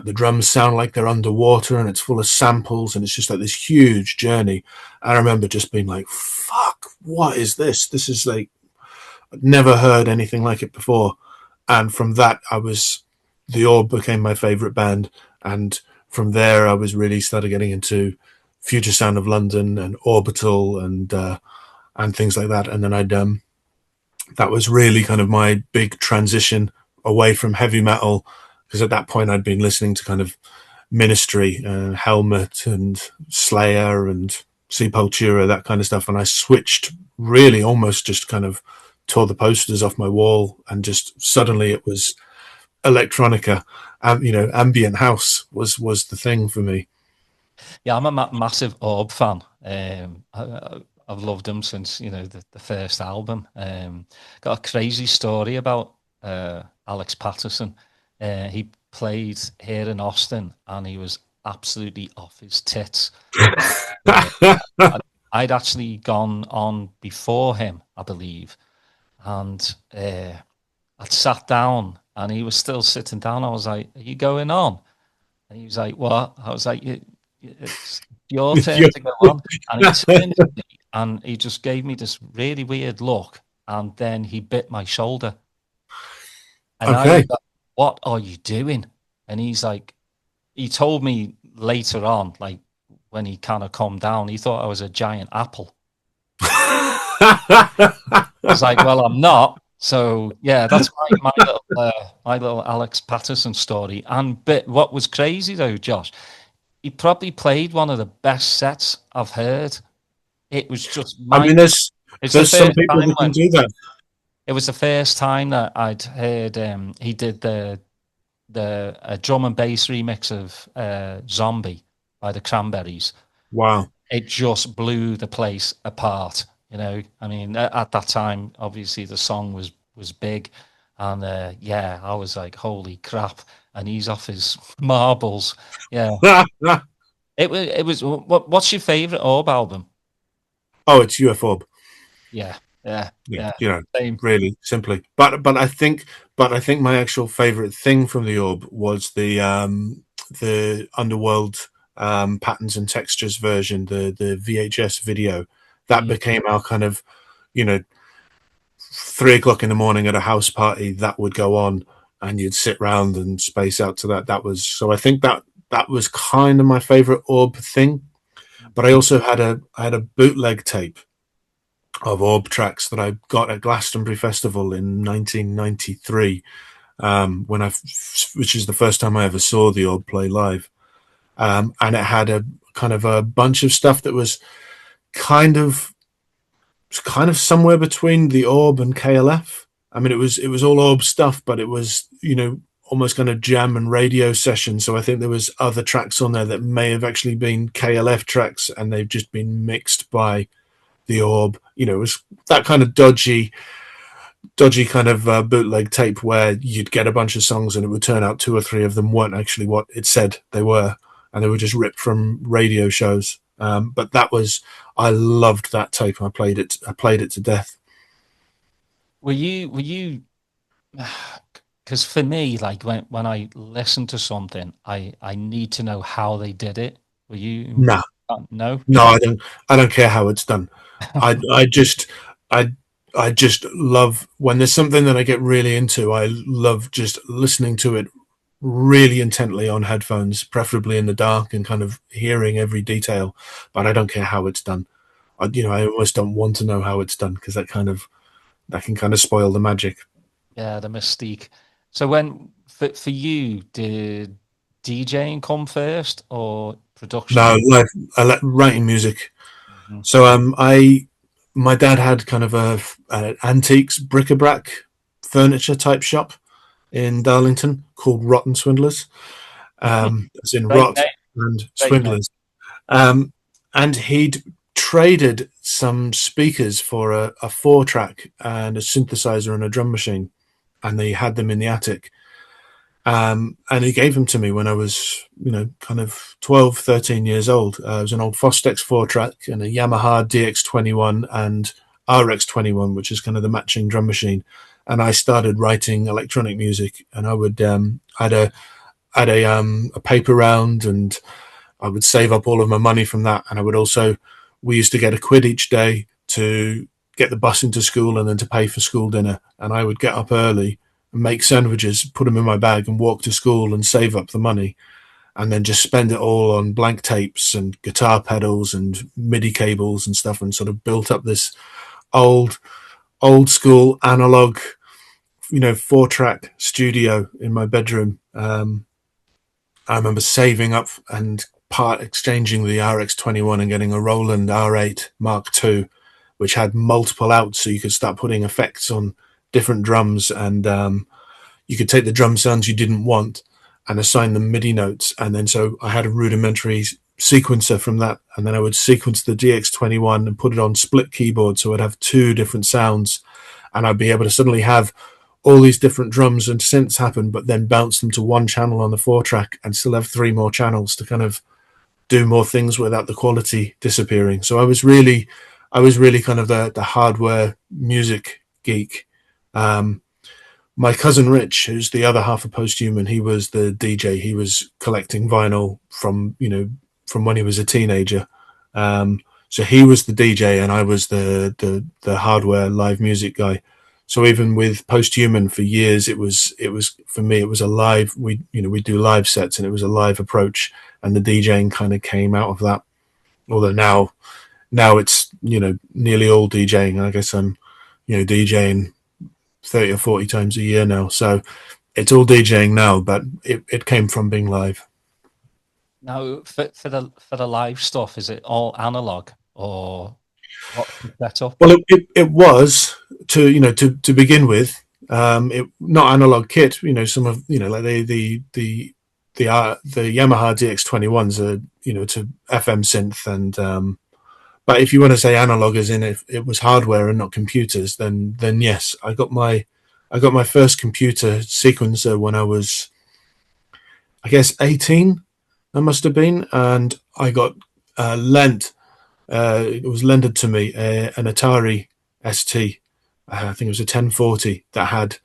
[SPEAKER 2] the drums sound like they're underwater, and it's full of samples, and it's just like this huge journey. I remember just being like, fuck, what is this? This is like, I'd never heard anything like it before. And from that, The Orb became my favorite band. And from there, I was really started getting into Future Sound of London and Orbital and things like that. And then that was really kind of my big transition away from heavy metal, because at that point I'd been listening to kind of Ministry, Helmet and Slayer and Sepultura, that kind of stuff. And I switched, really almost just kind of tore the posters off my wall, and just suddenly it was electronica, ambient house was the thing for me.
[SPEAKER 1] yeah, I'm a massive Orb fan. I've loved them since the first album. Got a crazy story about Alex Patterson. He played here in Austin, and he was absolutely off his tits. I'd actually gone on before him, I believe, and I'd sat down, and he was still sitting down. I was like, "Are you going on?" And he was like, "What?" I was like, "It's your turn to go on." And he turned to me, and he just gave me this really weird look, and then he bit my shoulder. And I was
[SPEAKER 2] Okay.
[SPEAKER 1] like, "What are you doing?" And he's like, he told me later on, like when he kind of calmed down, he thought I was a giant apple. I was like, "Well, I'm not." So yeah, that's my little Alex Patterson story. And what was crazy though, Josh, he probably played one of the best sets I've heard. It was just
[SPEAKER 2] I mean,
[SPEAKER 1] it's the
[SPEAKER 2] there's some
[SPEAKER 1] first
[SPEAKER 2] people
[SPEAKER 1] time
[SPEAKER 2] that can do that.
[SPEAKER 1] it was the first time that I'd heard he did the drum and bass remix of Zombie by the Cranberries.
[SPEAKER 2] Wow.
[SPEAKER 1] It just blew the place apart. I mean, at that time, obviously the song was big, and yeah, I was like, holy crap, and he's off his marbles. Yeah,
[SPEAKER 2] Oh,
[SPEAKER 1] it was. What's your favorite Orb album?
[SPEAKER 2] it's UFO.
[SPEAKER 1] Yeah, yeah,
[SPEAKER 2] Yeah,
[SPEAKER 1] yeah.
[SPEAKER 2] you know,
[SPEAKER 1] Same.
[SPEAKER 2] really simply. But I think my actual favorite thing from the Orb was the Underworld patterns and textures version, the VHS video that
[SPEAKER 1] Mm.
[SPEAKER 2] became our kind of, you know, 3 o'clock in the morning at a house party that would go on, and you'd sit round and space out to that. That was so. I think that was kind of my favorite Orb thing. But I also had a bootleg tape of Orb tracks that I got at Glastonbury Festival in 1993, which is the first time I ever saw the Orb play live. And it had a kind of a bunch of stuff that was kind of somewhere between the Orb and KLF. I mean, it was all Orb stuff, but it was almost kind of jam and radio session. So I think there was other tracks on there that may have actually been KLF tracks, and they've just been mixed by the Orb. It was that kind of dodgy kind of bootleg tape where you'd get a bunch of songs and it would turn out two or three of them weren't actually what it said they were, and they were just ripped from radio shows. But I loved that tape. I played it to death.
[SPEAKER 1] Were you? Because for me, like when I listen to something, I need to know how they did it. Were you?
[SPEAKER 2] Nah,
[SPEAKER 1] No.
[SPEAKER 2] no, I don't care how it's done. I just I I just love when there's something that I get really into. I love just listening to it really intently on headphones, preferably in the dark, and kind of hearing every detail. But I don't care how it's done. I almost don't want to know how it's done, because that can kind of spoil the magic.
[SPEAKER 1] Yeah, the mystique. So for you, did DJing come first or production?
[SPEAKER 2] No, like I like writing music.
[SPEAKER 1] Mhm.
[SPEAKER 2] So my dad had kind of a antiques bric-a-brac furniture type shop in Darlington called Rotten Swindlers, as in
[SPEAKER 1] Great
[SPEAKER 2] rot
[SPEAKER 1] name.
[SPEAKER 2] and
[SPEAKER 1] Great name.
[SPEAKER 2] swindlers. And he'd traded some speakers for a four-track and a synthesizer and a drum machine, and they had them in the attic. And he gave them to me when I was, kind of 12, 13 years old. It was an old Fostex 4-track and a Yamaha DX21 and RX21, which is kind of the matching drum machine. And I started writing electronic music, and I would had a paper round, and I would save up all of my money from that. And we used to get a quid each day to get the bus into school and then to pay for school dinner. And I would get up early and make sandwiches, put them in my bag, and walk to school and save up the money, and then just spend it all on blank tapes and guitar pedals and MIDI cables and stuff, and sort of built up this old, old school analog, 4-track studio in my bedroom. I remember saving up and part exchanging the RX21 and getting a Roland R8 Mark II, which had multiple outs, so you could start putting effects on different drums, and you could take the drum sounds you didn't want and assign them MIDI notes. And then so I had a rudimentary sequencer from that, and then I would sequence the DX21 and put it on split keyboard, so I'd have two different sounds, and I'd be able to suddenly have all these different drums and synths happen, but then bounce them to one channel on the 4-track and still have three more channels to kind of do more things without the quality disappearing. So I was really kind of the hardware music geek. My cousin Rich, who's the other half of Posthuman, he was the DJ. He was collecting vinyl from when he was a teenager. So he was the DJ, and I was the hardware live music guy. So even with Posthuman for years, it was for me, it was a live. We do live sets, and it was a live approach, and the DJing kind of came out of that. Although now it's nearly all DJing. I guess I'm DJing 30 or 40 times a year now, so it's all DJing now, but it came from being live.
[SPEAKER 1] Now, for the live stuff, is it all analog or what's the setup?
[SPEAKER 2] Well, it was to begin with. It not analog kit. Some of like the Yamaha DX21s are it's a FM synth, and But if you want to say analog as in if it was hardware and not computers, then yes, I got my first computer sequencer when I was, I guess, 18. I must have been, and I got lent. It was lended to me an Atari ST. I think it was a 1040 that had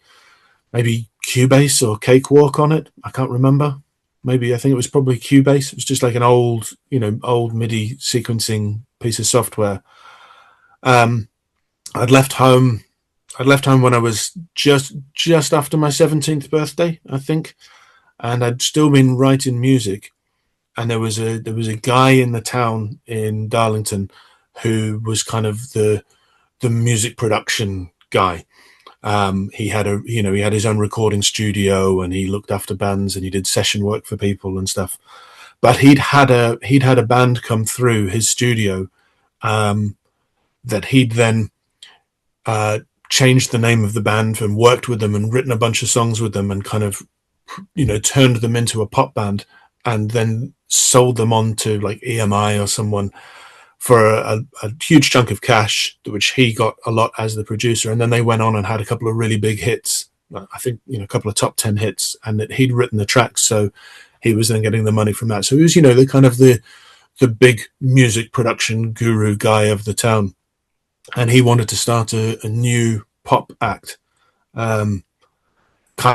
[SPEAKER 2] maybe Cubase or Cakewalk on it. I can't remember. Maybe I think it was probably Cubase. It was just like an old MIDI sequencing piece of software. I'd left home. When I was just after my 17th birthday, I think, and I'd still been writing music. And there was a guy in the town in Darlington who was kind of the music production guy. He had his own recording studio, and he looked after bands, and he did session work for people and stuff. But he'd had a band come through his studio that he'd then changed the name of the band and worked with them and written a bunch of songs with them and kind of turned them into a pop band, and then sold them on to like EMI or someone for a huge chunk of cash, which he got a lot as the producer. And then they went on and had a couple of really big hits. I think, a couple of top 10 hits, and that he'd written the tracks. So he was then getting the money from that. So he was, the kind of the big music production guru guy of the town. And he wanted to start a new pop act, kind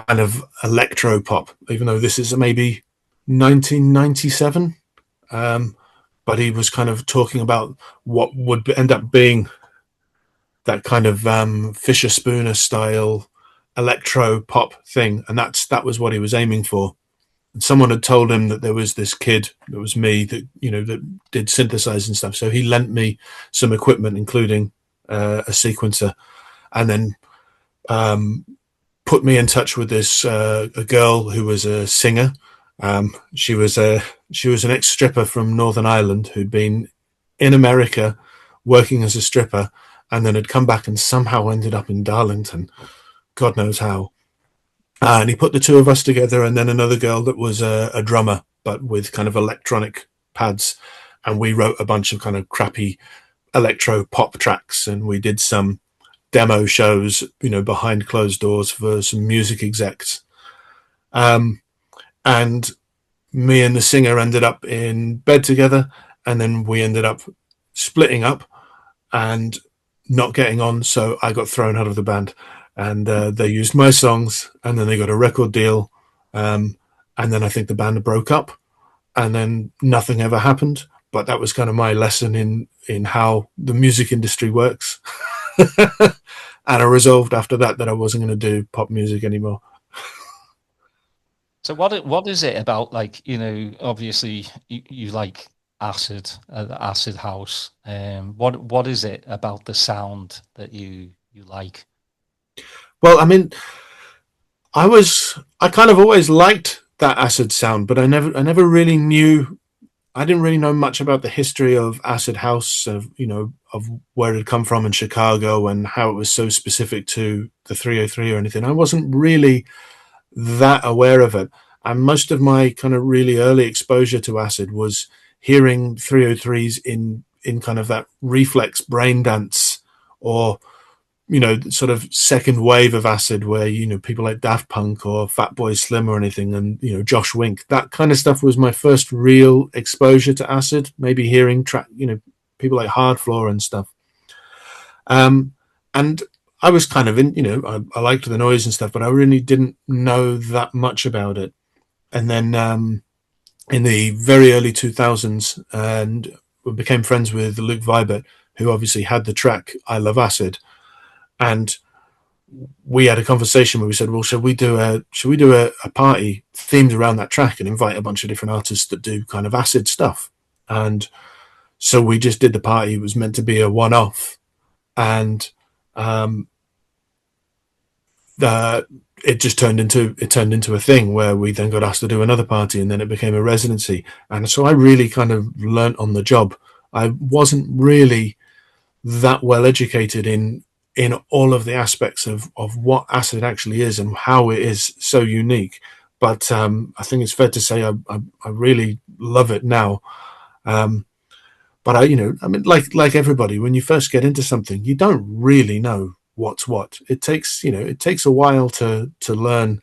[SPEAKER 2] of electro pop, even though this is maybe 1997. But he was kind of talking about what would end up being that kind of Fisher Spooner style electro pop thing, and that was what he was aiming for. And someone had told him that there was this kid, that was me, that that did synthesize and stuff. So he lent me some equipment, including a sequencer, and then put me in touch with this a girl who was a singer. She was an ex-stripper from Northern Ireland who'd been in America working as a stripper, and then had come back and somehow ended up in Darlington, God knows how. And he put the two of us together, and then another girl that was a drummer, but with kind of electronic pads. And we wrote a bunch of kind of crappy electro pop tracks, and we did some demo shows, behind closed doors for some music execs. And me and the singer ended up in bed together, and then we ended up splitting up and not getting on. So I got thrown out of the band, and they used my songs, and then they got a record deal. And then I think the band broke up, and then nothing ever happened. But that was kind of my lesson in how the music industry works. And I resolved after that I wasn't going to do pop music anymore.
[SPEAKER 1] So what is it about, like, obviously you like acid house. What is it about the sound that you like?
[SPEAKER 2] Well, I mean, I kind of always liked that acid sound, but I never really knew. I didn't really know much about the history of acid house, of where it had come from in Chicago and how it was so specific to the 303 or anything. I wasn't really that aware of it. And most of my kind of really early exposure to acid was hearing 303s in kind of that reflex brain dance, or sort of second wave of acid where people like Daft Punk or Fatboy Slim or anything, and Josh Wink, that kind of stuff was my first real exposure to acid. Maybe hearing people like Hardfloor and stuff. And I was kind of I liked the noise and stuff, but I really didn't know that much about it. And then in the very early 2000s, and we became friends with Luke Vibert, who obviously had the track I Love Acid. And we had a conversation where we said, well, should we do a party themed around that track and invite a bunch of different artists that do kind of acid stuff? And so we just did the party. It was meant to be a one-off. And it just turned into a thing where we then got asked to do another party, and then it became a residency. And so I really kind of learnt on the job. I wasn't really that well educated in all of the aspects of what acid actually is and how it is so unique. But I think it's fair to say I really love it now. But But I mean, like everybody, when you first get into something, you don't really know what's what. It takes a while to learn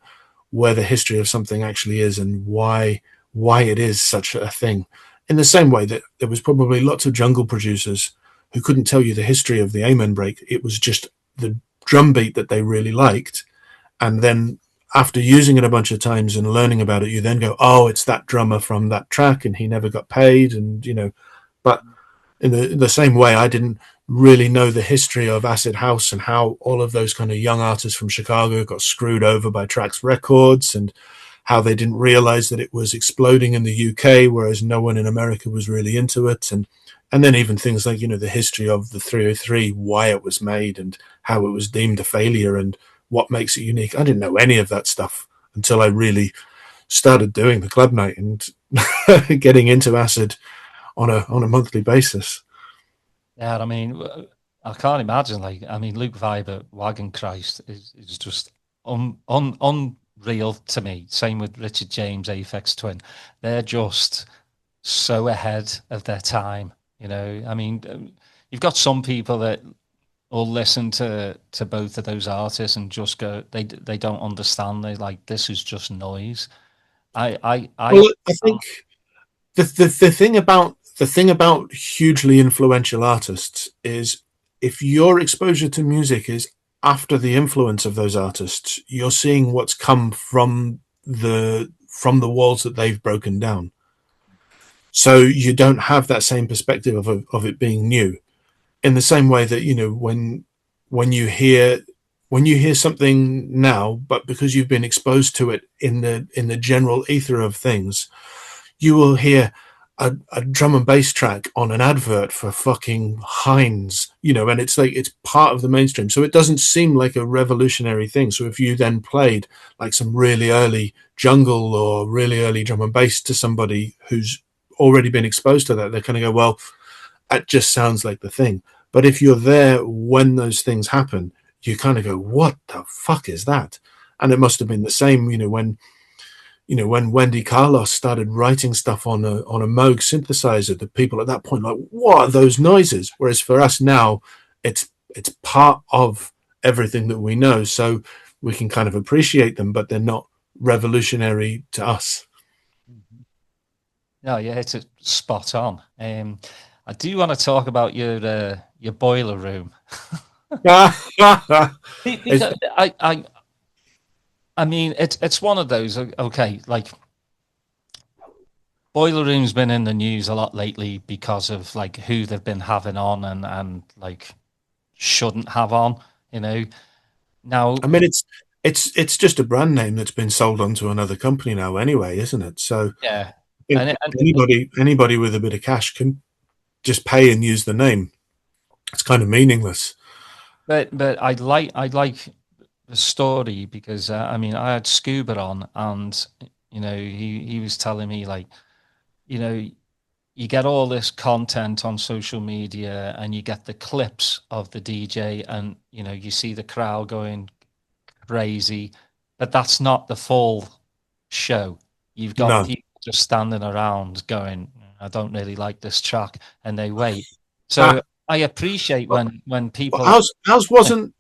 [SPEAKER 2] where the history of something actually is and why it is such a thing. In the same way that there was probably lots of jungle producers who couldn't tell you the history of the Amen break. It was just the drum beat that they really liked, and then after using it a bunch of times and learning about it, you then go, oh, it's that drummer from that track, and he never got paid, and But in the same way, I didn't really know the history of acid house and how all of those kind of young artists from Chicago got screwed over by Trax Records, and how they didn't realize that it was exploding in the UK, whereas no one in America was really into it. And then even things like, the history of the 303, why it was made and how it was deemed a failure and what makes it unique. I didn't know any of that stuff until I really started doing the club night and getting into acid on a monthly basis.
[SPEAKER 1] Yeah, I mean, I can't imagine. Like, I mean, Luke Viber, Wagon Christ is just unreal to me. Same with Richard James, Aphex Twin. They're just so ahead of their time. I mean, you've got some people that will listen to both of those artists and just go, they don't understand. They like, this is just noise. I
[SPEAKER 2] Well, I think the thing about hugely influential artists is, if your exposure to music is after the influence of those artists, you're seeing what's come from the walls that they've broken down. So you don't have that same perspective of it being new. In the same way that when you hear something now, but because you've been exposed to it in the general ether of things, you will hear a drum and bass track on an advert for fucking Heinz, and it's like it's part of the mainstream. So it doesn't seem like a revolutionary thing. So if you then played like some really early jungle or really early drum and bass to somebody who's already been exposed to that, they're going to go, well, that just sounds like the thing. But if you're there when those things happen, you kind of go, what the fuck is that? And it must have been the same, when Wendy Carlos started writing stuff on a Moog synthesizer, the people at that point like, what are those noises? Whereas for us now, it's part of everything that we know, so we can kind of appreciate them, but they're not revolutionary to us.
[SPEAKER 1] No, yeah, it's spot on. I do want to talk about your boiler room. Because I mean, it's one of those. Okay, like boiler room's been in the news a lot lately because of like who they've been having on and like shouldn't have on. Now,
[SPEAKER 2] I mean, it's just a brand name that's been sold onto another company now, anyway, isn't it? So
[SPEAKER 1] yeah,
[SPEAKER 2] if anybody with a bit of cash can just pay and use the name. It's kind of meaningless.
[SPEAKER 1] but I like the story because I mean I had Scuba on and he was telling me like you know you get all this content on social media and you get the clips of the DJ and you see the crowd going crazy, but that's not the full show. You've got
[SPEAKER 2] No.
[SPEAKER 1] people just standing around going, I don't really like this track, and they wait.
[SPEAKER 2] Ah,
[SPEAKER 1] So I appreciate when
[SPEAKER 2] well,
[SPEAKER 1] people
[SPEAKER 2] ours wasn't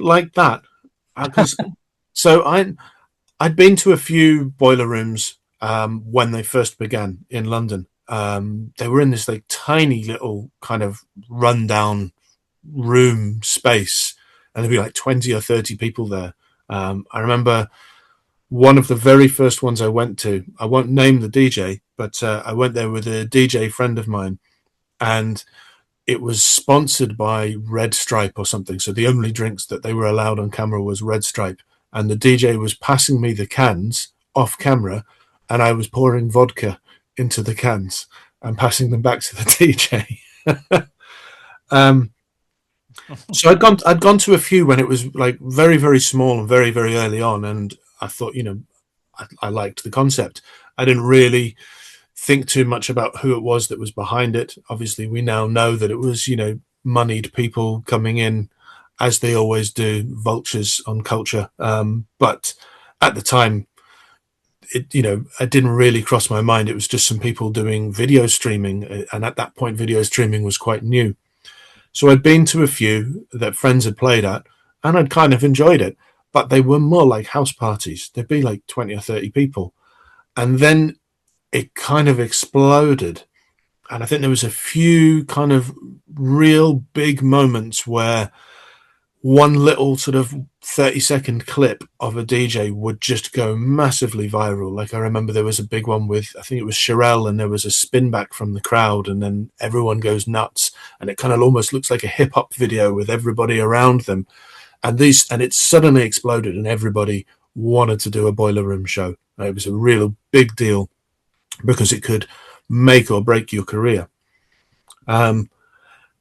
[SPEAKER 2] like that. Because so I'd been to a few boiler rooms when they first began in London. They were in this like tiny little kind of rundown room space, and there'd be like 20 or 30 people there. I remember one of the very first ones I went to. I won't name the DJ, but I went there with a DJ friend of mine, and it was sponsored by Red Stripe or something. So the only drinks that they were allowed on camera was Red Stripe, and the DJ was passing me the cans off camera, and I was pouring vodka into the cans and passing them back to the DJ. So I'd gone to a few when it was like very, very small and very, very early on, and I thought, I liked the concept. I didn't really think too much about who it was that was behind it. Obviously, we now know that it was, moneyed people coming in, as they always do, vultures on culture. But at the time, it didn't really cross my mind. It was just some people doing video streaming. And at that point, video streaming was quite new. So I'd been to a few that friends had played at, and I'd kind of enjoyed it. But they were more like house parties. There'd be like 20 or 30 people. And then it kind of exploded. And I think there was a few kind of real big moments where one little sort of 30-second clip of a DJ would just go massively viral. Like I remember there was a big one with, I think it was Sherelle, and there was a spin back from the crowd, and then everyone goes nuts, and it kind of almost looks like a hip hop video with everybody around them. And it suddenly exploded, and everybody wanted to do a Boiler Room show. It was a real big deal because it could make or break your career. And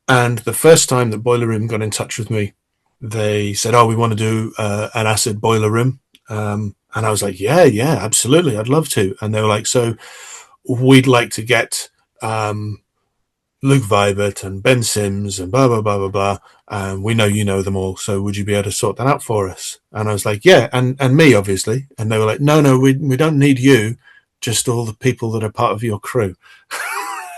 [SPEAKER 2] the first time that Boiler Room got in touch with me, they said, "Oh, we want to do an acid Boiler Room." And I was like, yeah, absolutely. I'd love to. And they were like, "So we'd like to get Luke Vibert and Ben Sims and blah, blah, blah, blah, blah. And we know you know them all. So would you be able to sort that out for us?" And I was like, yeah, and me, obviously. And they were like, no, we don't need you, just all the people that are part of your crew.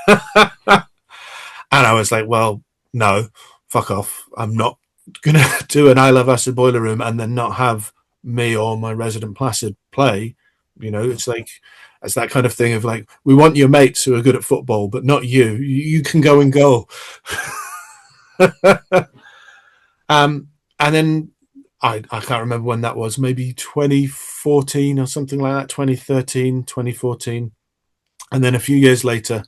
[SPEAKER 2] And I was like, well, no, fuck off. I'm not going to do an I Love Acid Boiler Room and then not have me or my resident Placid play. It's like, it's that kind of thing of like, we want your mates who are good at football, but not you. You can go and goal. And then I can't remember when that was, maybe 2014 or something like that, 2013, 2014. And then a few years later,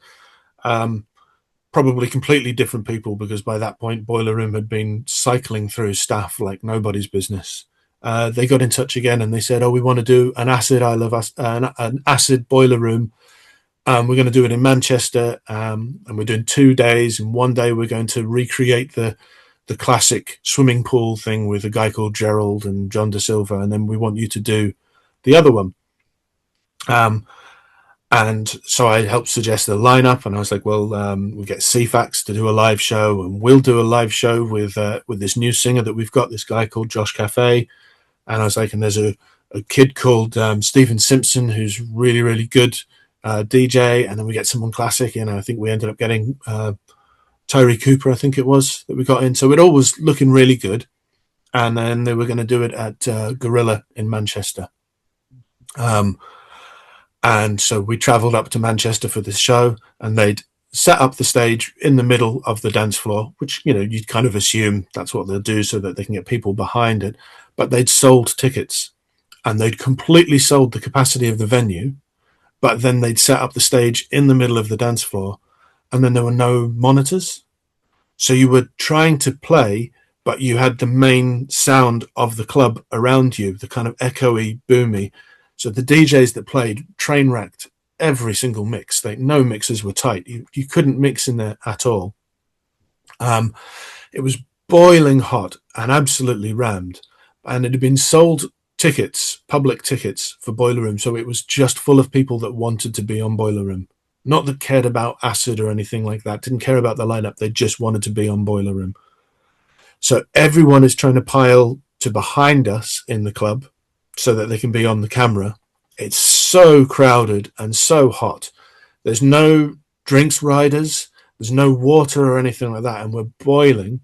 [SPEAKER 2] probably completely different people, because by that point, Boiler Room had been cycling through staff like nobody's business. They got in touch again and they said, "Oh, we want to do an acid an acid Boiler Room. We're going to do it in Manchester, and we're doing 2 days. And one day we're going to recreate the classic swimming pool thing with a guy called Gerald and John Da Silva, and then we want you to do the other one." And so I helped suggest the lineup, and I was like, well, we'll get CFAX to do a live show, and we'll do a live show with this new singer that we've got, this guy called Josh Cafe. And I was like, and there's a kid called Stephen Simpson, who's really, really good DJ. And then we get someone classic, and I think we ended up getting Tyree Cooper, I think it was, that we got in. So it all was looking really good. And then they were going to do it at Gorilla in Manchester. And so we travelled up to Manchester for this show, and they'd set up the stage in the middle of the dance floor, which, you'd kind of assume that's what they'll do so that they can get people behind it. But they'd sold tickets, and they'd completely sold the capacity of the venue. But then they'd set up the stage in the middle of the dance floor, and then there were no monitors. So you were trying to play, but you had the main sound of the club around you, the kind of echoey, boomy. So the DJs that played train wrecked every single mix. No mixes were tight. You couldn't mix in there at all. It was boiling hot and absolutely rammed. And it had been sold tickets, public tickets for Boiler Room. So it was just full of people that wanted to be on Boiler Room. Not that cared about acid or anything like that. Didn't care about the lineup. They just wanted to be on Boiler Room. So everyone is trying to pile to behind us in the club so that they can be on the camera. It's so crowded and so hot. There's no drinks riders. There's no water or anything like that. And we're boiling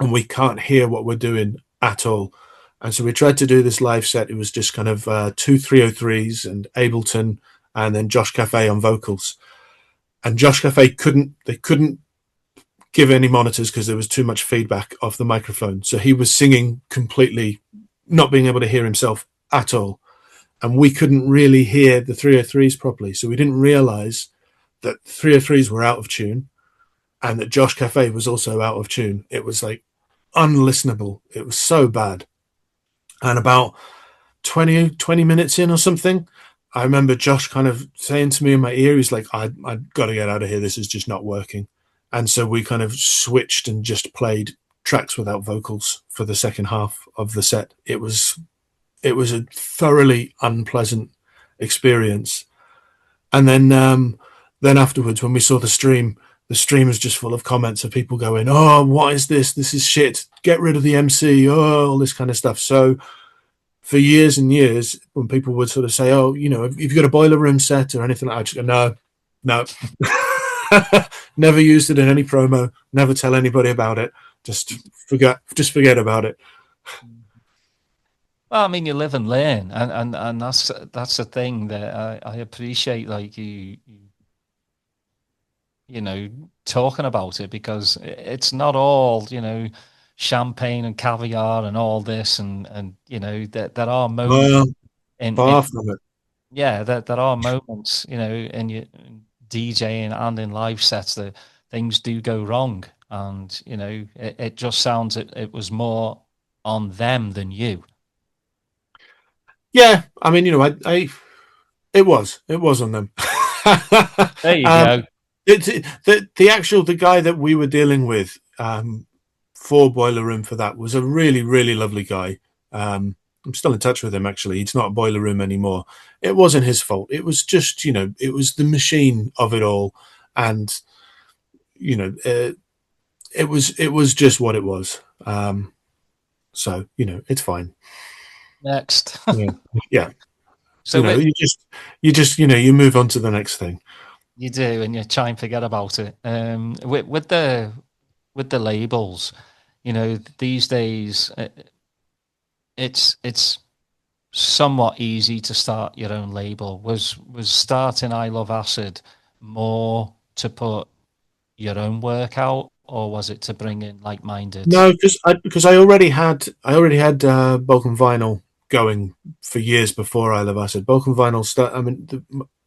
[SPEAKER 2] and we can't hear what we're doing at all. And so we tried to do this live set. It was just kind of 2 303s and Ableton, and then Josh Cafe on vocals. And Josh Cafe couldn't give any monitors because there was too much feedback off the microphone. So he was singing completely, not being able to hear himself at all. And we couldn't really hear the 303s properly. So we didn't realize that 303s were out of tune and that Josh Cafe was also out of tune. It was like unlistenable. It was so bad. And about 20 minutes in or something, I remember Josh kind of saying to me in my ear, he's like, I got to get out of here. This is just not working. And so we kind of switched and just played tracks without vocals for the second half of the set. It was a thoroughly unpleasant experience. And then afterwards, when we saw the stream was just full of comments of people going, "Oh, what is this? This is shit. Get rid of the MC." Oh, all this kind of stuff. So for years and years, when people would sort of say, "Oh, if you've got a boiler room set or anything like that," I just go, "No, no." Never used it in any promo. Never tell anybody about it. Just forget about it.
[SPEAKER 1] Well, I mean, you live and learn, and that's the thing that I appreciate. Like talking about it, because it's not all champagne and caviar and all this, and there are moments
[SPEAKER 2] Well,
[SPEAKER 1] in
[SPEAKER 2] far from it.
[SPEAKER 1] yeah, there are moments, in your in DJing and in live sets that things do go wrong, and it just sounds it was more on them than you.
[SPEAKER 2] Yeah, I mean, it was on them.
[SPEAKER 1] There you
[SPEAKER 2] um,
[SPEAKER 1] go.
[SPEAKER 2] the guy that we were dealing with for Boiler Room for that was a really, really lovely guy. I'm still in touch with him, actually. He's not a Boiler Room anymore. It wasn't his fault. It was just, it was the machine of it all. And, it was just what it was. So, it's fine.
[SPEAKER 1] Next.
[SPEAKER 2] Yeah. Yeah.
[SPEAKER 1] So
[SPEAKER 2] You move on to the next thing.
[SPEAKER 1] you do, and you try and forget about it. With the labels, these days it's somewhat easy to start your own label. Was starting I Love Acid more to put your own work out, or was it to bring in like-minded?
[SPEAKER 2] No, because I already had Balkan Vinyl going for years before I Love Acid. Balkan Vinyl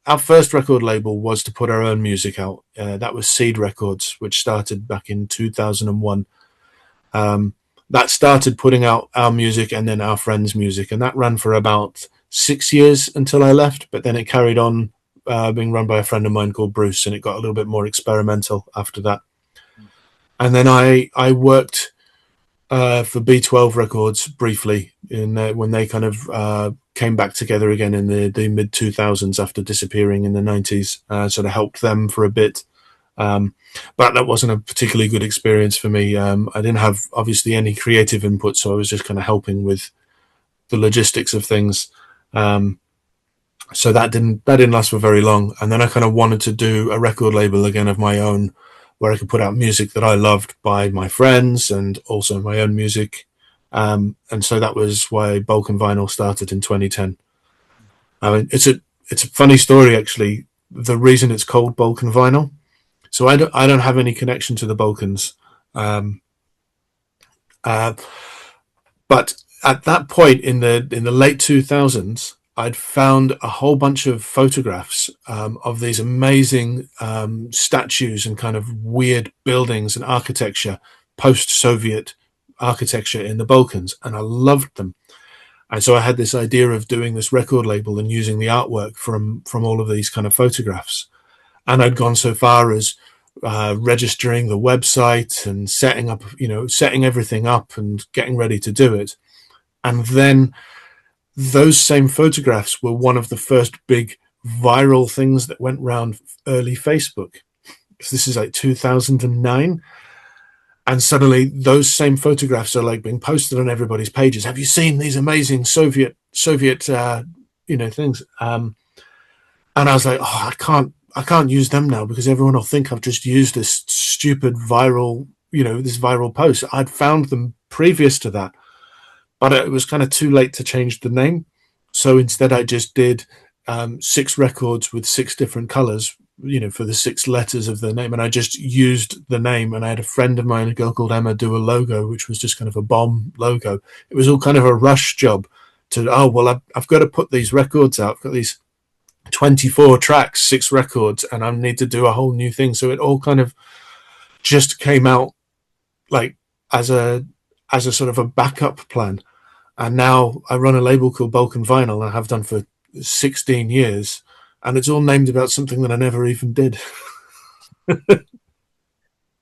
[SPEAKER 2] our first record label was to put our own music out. That was Seed Records, which started back in 2001. That started putting out our music and then our friends' music, and that ran for about 6 years until I left. But then it carried on being run by a friend of mine called Bruce, and it got a little bit more experimental after that. And then I worked for B12 Records briefly when they kind of came back together again in the mid 2000s after disappearing in the 90s. Sort of helped them for a bit. But that wasn't a particularly good experience for me. I didn't have obviously any creative input, so I was just kind of helping with the logistics of things. So that didn't last for very long. And then I kind of wanted to do a record label again of my own, where I could put out music that I loved by my friends and also my own music. And so that was why Balkan Vinyl started in 2010. I mean, it's a funny story, actually. The reason it's called Balkan Vinyl. So I don't have any connection to the Balkans. But at that point in the late 2000s, I'd found a whole bunch of photographs of these amazing statues and kind of weird buildings and architecture, post-Soviet architecture in the Balkans, and I loved them. And so I had this idea of doing this record label and using the artwork from all of these kind of photographs. And I'd gone so far as registering the website and setting everything up and getting ready to do it. And then those same photographs were one of the first big viral things that went around early Facebook. This is like 2009. And suddenly those same photographs are being posted on everybody's pages. Have you seen these amazing Soviet things? And I was like, oh, I can't use them now because everyone will think I've just used this stupid viral, this viral post. I'd found them previous to that, but it was kind of too late to change the name. So instead I just did 6 records with 6 different colors, for the 6 letters of the name. And I just used the name, and I had a friend of mine, a girl called Emma, do a logo, which was just kind of a bomb logo. It was all kind of a rush job I've got to put these records out. I've got these 24 tracks, 6 records, and I need to do a whole new thing. So it all kind of just came out as a sort of a backup plan. And now I run a label called Balkan Vinyl, and I have done for 16 years, and it's all named about something that I never even did.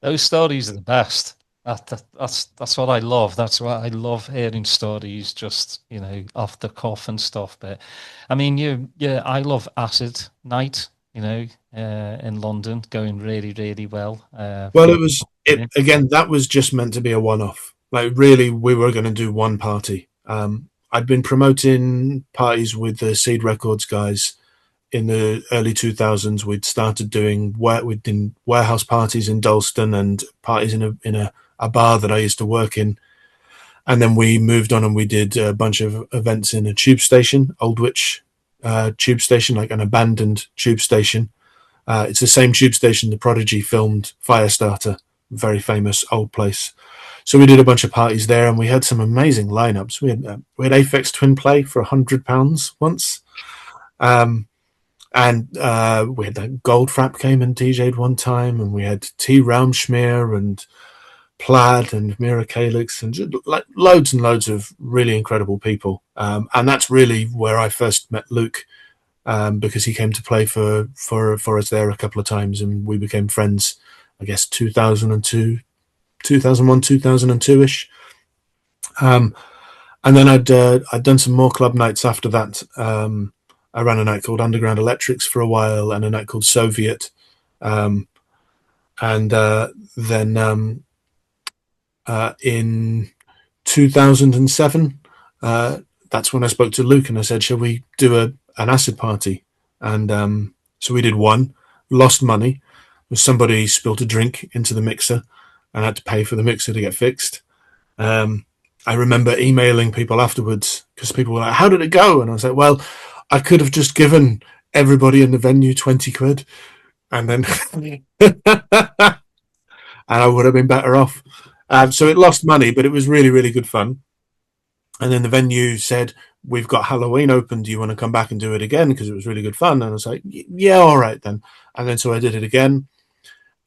[SPEAKER 1] Those stories are the best. That's what I love. That's what I love, hearing stories just off the cuff and stuff. But I mean, I love Acid Night. In London, going really, really well.
[SPEAKER 2] Well, again, that was just meant to be a one-off. Really, we were going to do one party. I'd been promoting parties with the Seed Records guys in the early 2000s. We'd started doing we'd done warehouse parties in Dalston and parties in a bar that I used to work in. And then we moved on and we did a bunch of events in a tube station, Aldwych tube station, like an abandoned tube station. It's the same tube station the Prodigy filmed Firestarter, very famous old place. So we did a bunch of parties there, and we had some amazing lineups. We had Aphex Twin play for £100 once, and we had that Goldfrapp came and DJ'd one time, and we had T. Raumschmier and Plaid and Mira Calix and just, like, loads and loads of really incredible people. And that's really where I first met Luke, because he came to play for us there a couple of times, and we became friends, I guess, 2002. 2001, 2002-ish. And then I'd done some more club nights after that. I ran a night called Underground Electrics for a while and a night called Soviet. And then in 2007, that's when I spoke to Luke and I said, shall we do an acid party? And so we did one, lost money. Somebody spilled a drink into the mixer and had to pay for the mixer to get fixed. I remember emailing people afterwards because people were like, how did it go? And I was like, well, I could have just given everybody in the venue 20 quid and then and I would have been better off. So it lost money, but it was really, really good fun. And then the venue said, we've got Halloween open. Do you want to come back and do it again? Because it was really good fun. And I was like, yeah, all right then. And then so I did it again.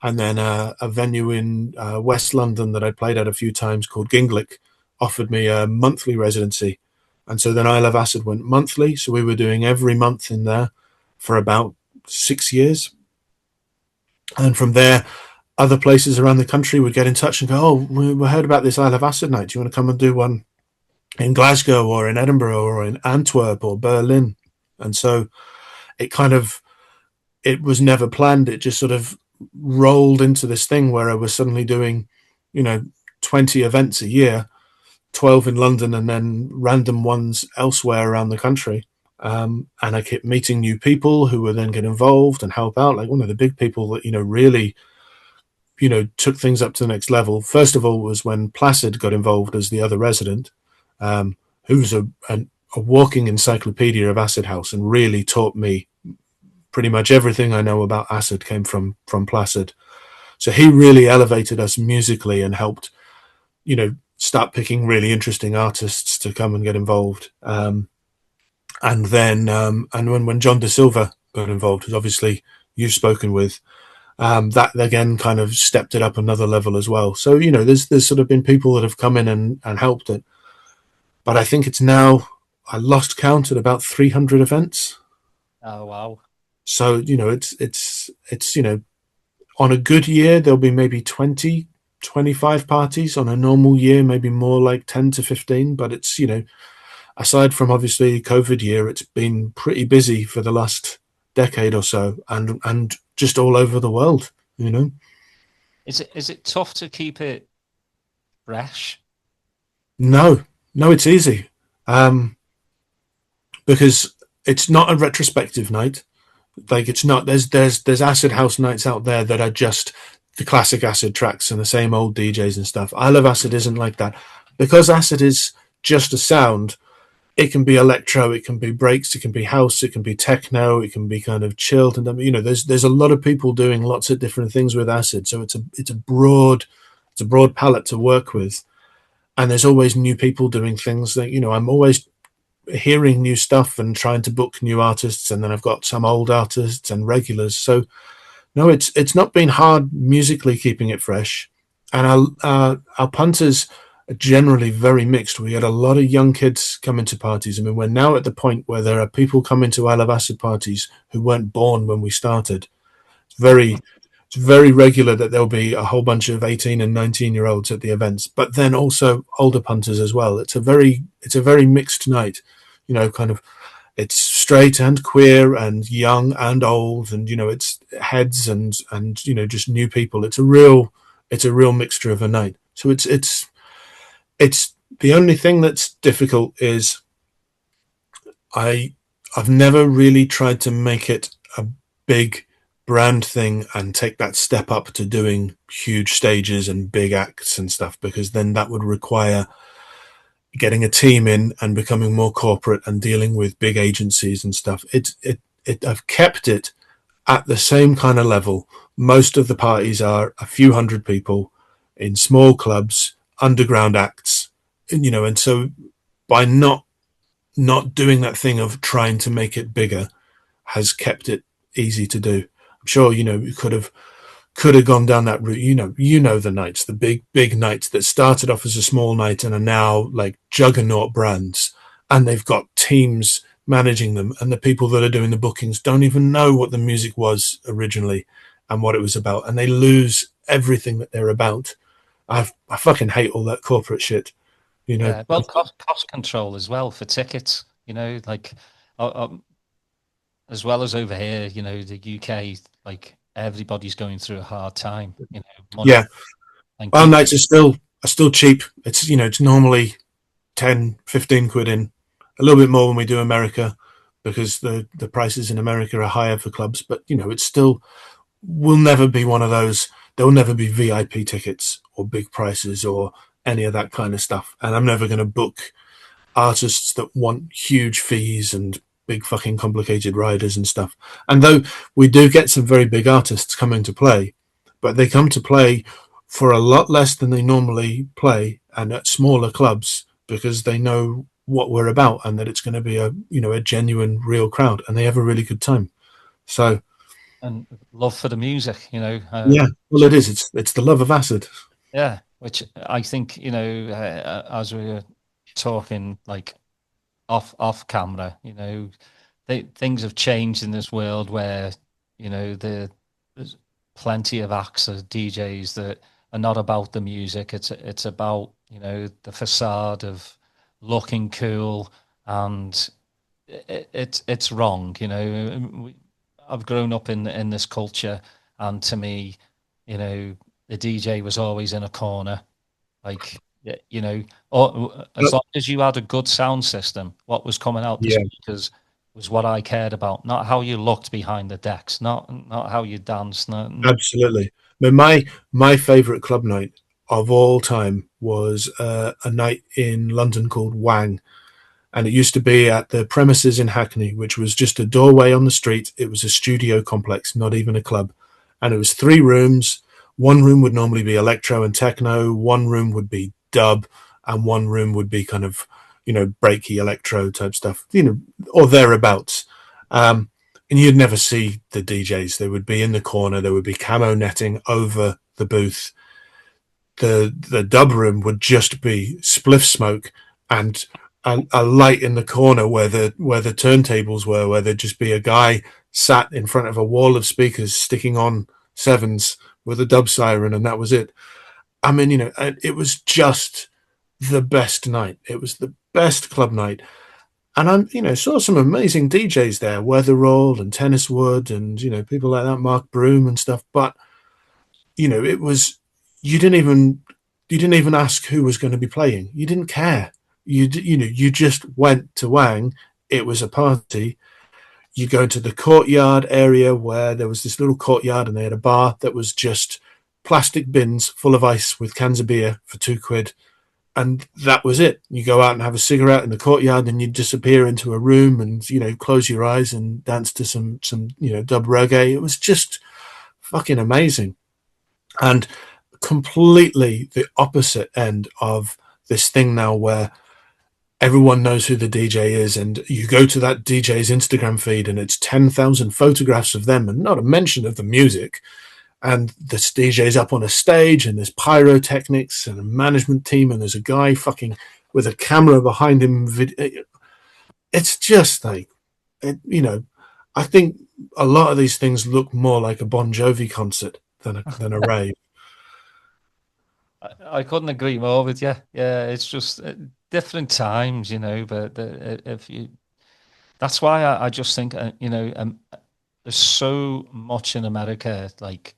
[SPEAKER 2] And then a venue in West London that I played at a few times called Ginglick offered me a monthly residency. And so then I Love Acid went monthly. So we were doing every month in there for about 6 years. And from there, other places around the country would get in touch and go, oh, we heard about this I Love Acid night. Do you want to come and do one in Glasgow or in Edinburgh or in Antwerp or Berlin? And so it was never planned. It just sort of rolled into this thing where I was suddenly doing, 20 events a year, 12 in London and then random ones elsewhere around the country. And I kept meeting new people who would then get involved and help out. Like one of the big people that, really, took things up to the next level. First of all was when Placid got involved as the other resident, who's a walking encyclopedia of acid house and really taught me pretty much everything I know about acid came from Placid. So he really elevated us musically and helped, start picking really interesting artists to come and get involved. And then, and when John De Silva got involved, who's obviously you've spoken with, that again kind of stepped it up another level as well. So, there's sort of been people that have come in and helped it. But I think it's now, I lost count at about 300 events.
[SPEAKER 1] Oh, wow.
[SPEAKER 2] So, it's on a good year, there'll be maybe 20, 25 parties. On a normal year, maybe more like 10 to 15. But it's, aside from obviously COVID year, it's been pretty busy for the last decade or so and just all over the world, Is
[SPEAKER 1] it tough to keep it fresh?
[SPEAKER 2] No, it's easy. Because it's not a retrospective night. Like it's not, there's acid house nights out there that are just the classic acid tracks and the same old DJs and stuff. I Love Acid isn't like that. Because acid is just a sound, it can be electro, it can be breaks, it can be house, it can be techno, it can be kind of chilled. And, there's a lot of people doing lots of different things with acid. So it's a broad palette to work with. And there's always new people doing things that, I'm always hearing new stuff and trying to book new artists, and then I've got some old artists and regulars. So no, it's not been hard musically keeping it fresh. And our punters are generally very mixed. We had a lot of young kids coming to parties. I mean, we're now at the point where there are people coming to I Love Acid parties who weren't born when we started. It's very regular that there'll be a whole bunch of 18 and 19-year-olds at the events, but then also older punters as well. It's a very mixed night, kind of, it's straight and queer and young and old, and it's heads and just new people. It's a real mixture of a night. So it's the only thing that's difficult is I I've never really tried to make it a big brand thing and take that step up to doing huge stages and big acts and stuff, because then that would require getting a team in and becoming more corporate and dealing with big agencies and stuff. I've kept it at the same kind of level. Most of the parties are a few hundred people in small clubs, underground acts, and so by not doing that thing of trying to make it bigger has kept it easy to do. I'm sure we could have gone down that route. The nights, the big nights that started off as a small night and are now like juggernaut brands, and they've got teams managing them, and the people that are doing the bookings don't even know what the music was originally and what it was about, and they lose everything that they're about. I fucking hate all that corporate shit. You know,
[SPEAKER 1] Yeah, well, cost control as well for tickets. Like uh, um, as well as over here, the UK, like everybody's going through a hard time. Money
[SPEAKER 2] yeah,
[SPEAKER 1] and
[SPEAKER 2] our
[SPEAKER 1] keep.
[SPEAKER 2] nights are still cheap. It's normally 10, 15 quid in, a little bit more when we do America, because the prices in America are higher for clubs. But it's still will never be one of those. There will never be VIP tickets or big prices or any of that kind of stuff. And I'm never going to book artists that want huge fees and big fucking complicated riders and stuff. And though we do get some very big artists coming to play, but they come to play for a lot less than they normally play and at smaller clubs, because they know what we're about and that it's going to be a genuine real crowd, and they have a really good time. So
[SPEAKER 1] And love for the music,
[SPEAKER 2] yeah, well,
[SPEAKER 1] which,
[SPEAKER 2] it is. It's the love of acid.
[SPEAKER 1] yeah, which I think, as we were talking like off camera, things have changed in this world where, there's plenty of acts of DJs that are not about the music. It's about, the facade of looking cool, and it's wrong. I've grown up in this culture, and to me, the DJ was always in a corner, like or as
[SPEAKER 2] But
[SPEAKER 1] long as you had a good sound system, what was coming out the
[SPEAKER 2] yeah,
[SPEAKER 1] speakers was what I cared about, not how you looked behind the decks, not how you danced.
[SPEAKER 2] absolutely. But my favorite club night of all time was a night in London called Wang, and it used to be at the premises in Hackney, which was just a doorway on the street. It was a studio complex, not even a club, and it was 3 rooms. One room would normally be electro and techno. One room would be dub, and one room would be kind of breaky electro type stuff, or thereabouts. And you'd never see the DJs. They would be in the corner. There would be camo netting over the booth. The dub room would just be spliff smoke and a light in the corner where the turntables were, where there'd just be a guy sat in front of a wall of speakers sticking on sevens with a dub siren, and that was it. I mean, it was just the best night. It was the best club night. And saw some amazing DJs there, Weatherall and Tenniswood, and people like that, Mark Broom and stuff. But it was you didn't even you didn't even ask who was going to be playing. You didn't care. You just went to Wang. It was a party. You go into the courtyard area where there was this little courtyard, and they had a bar that was just plastic bins full of ice with cans of beer for 2 quid, and that was it. You go out and have a cigarette in the courtyard, and you disappear into a room, and close your eyes and dance to some dub reggae. It was just fucking amazing, and completely the opposite end of this thing now, where everyone knows who the DJ is, and you go to that DJ's Instagram feed, and it's 10,000 photographs of them, and not a mention of the music. And this DJ's up on a stage, and there's pyrotechnics and a management team, and there's a guy fucking with a camera behind him. It's just like, I think a lot of these things look more like a Bon Jovi concert than a rave.
[SPEAKER 1] I couldn't agree more with you. Yeah, it's just different times, but if you that's why I just think there's so much in America, like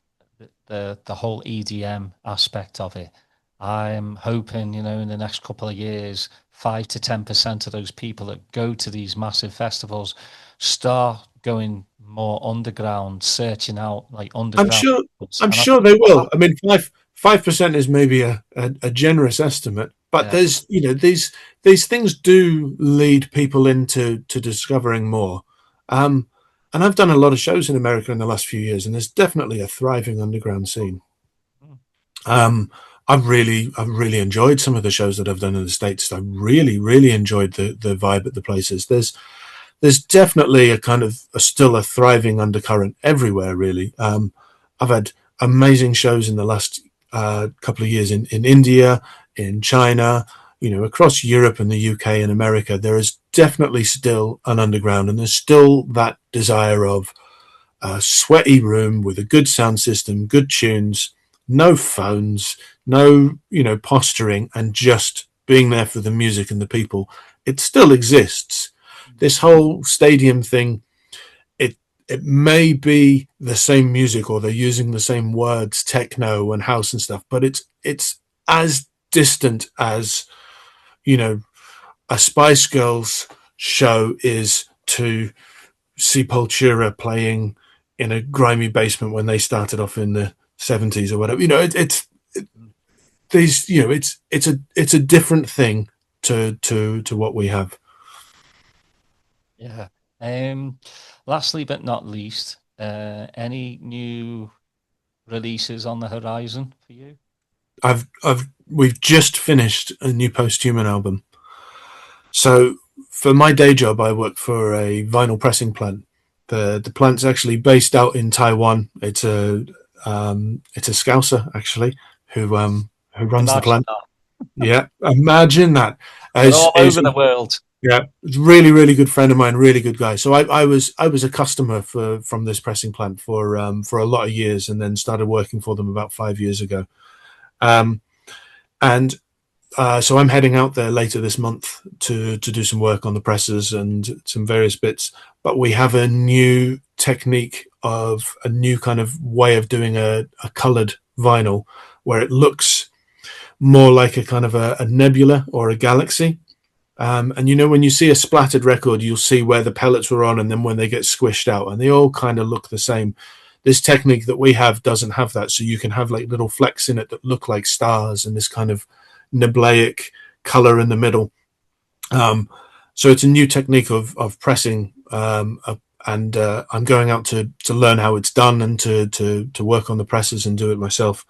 [SPEAKER 1] the whole EDM aspect of it. I'm hoping, in the next couple of years, 5 to 10% of those people that go to these massive festivals start going more underground, searching out like
[SPEAKER 2] I'm
[SPEAKER 1] underground.
[SPEAKER 2] sure. I'm
[SPEAKER 1] And I
[SPEAKER 2] sure
[SPEAKER 1] think
[SPEAKER 2] they
[SPEAKER 1] what
[SPEAKER 2] will. I
[SPEAKER 1] happened,
[SPEAKER 2] mean, 5% is maybe a generous estimate, but
[SPEAKER 1] yeah,
[SPEAKER 2] there's these things do lead people into to discovering more. Um, and I've done a lot of shows in America in the last few years, and there's definitely a thriving underground scene.
[SPEAKER 1] mm,
[SPEAKER 2] Um, I've really enjoyed some of the shows that I've done in the States. I really enjoyed the vibe at the places. There's definitely a kind of still a thriving undercurrent everywhere, really. I've had amazing shows in the last couple of years in India, in China, across Europe and the UK and America. There is definitely still an underground, and there's still that desire of a sweaty room with a good sound system, good tunes, no phones, no, posturing, and just being there for the music and the people. It still exists. This whole stadium thing, it it may be the same music or they're using the same words, techno and house and stuff, but it's as distant as, you know, a Spice Girls show is to Sepultura playing in a grimy basement when they started off in the 70s or whatever. These, it's a different thing to what we have.
[SPEAKER 1] yeah. Lastly, but not least, any new releases on the horizon for you?
[SPEAKER 2] We've just finished a new Posthuman album. So for my day job, I work for a vinyl pressing plant. The plant's actually based out in Taiwan. It's a Scouser actually who runs the
[SPEAKER 1] Imagine
[SPEAKER 2] plant.
[SPEAKER 1] that.
[SPEAKER 2] Yeah, imagine that.
[SPEAKER 1] They're
[SPEAKER 2] As
[SPEAKER 1] all over the world.
[SPEAKER 2] Yeah, it's a really good friend of mine, really good guy. So I was a customer from this pressing plant for a lot of years, and then started working for them about 5 years ago. Um, and So I'm heading out there later this month to do some work on the presses and some various bits. But we have a new technique of a new kind of way of doing a coloured vinyl, where it looks more like a kind of a nebula or a galaxy. And when you see a splattered record, you'll see where the pellets were on, and then when they get squished out, and they all kind of look the same. This technique that we have doesn't have that, so you can have like little flecks in it that look like stars, and this kind of nebulaic color in the middle. So it's a new technique of pressing, and I'm going out to learn how it's done and to work on the presses and do it myself.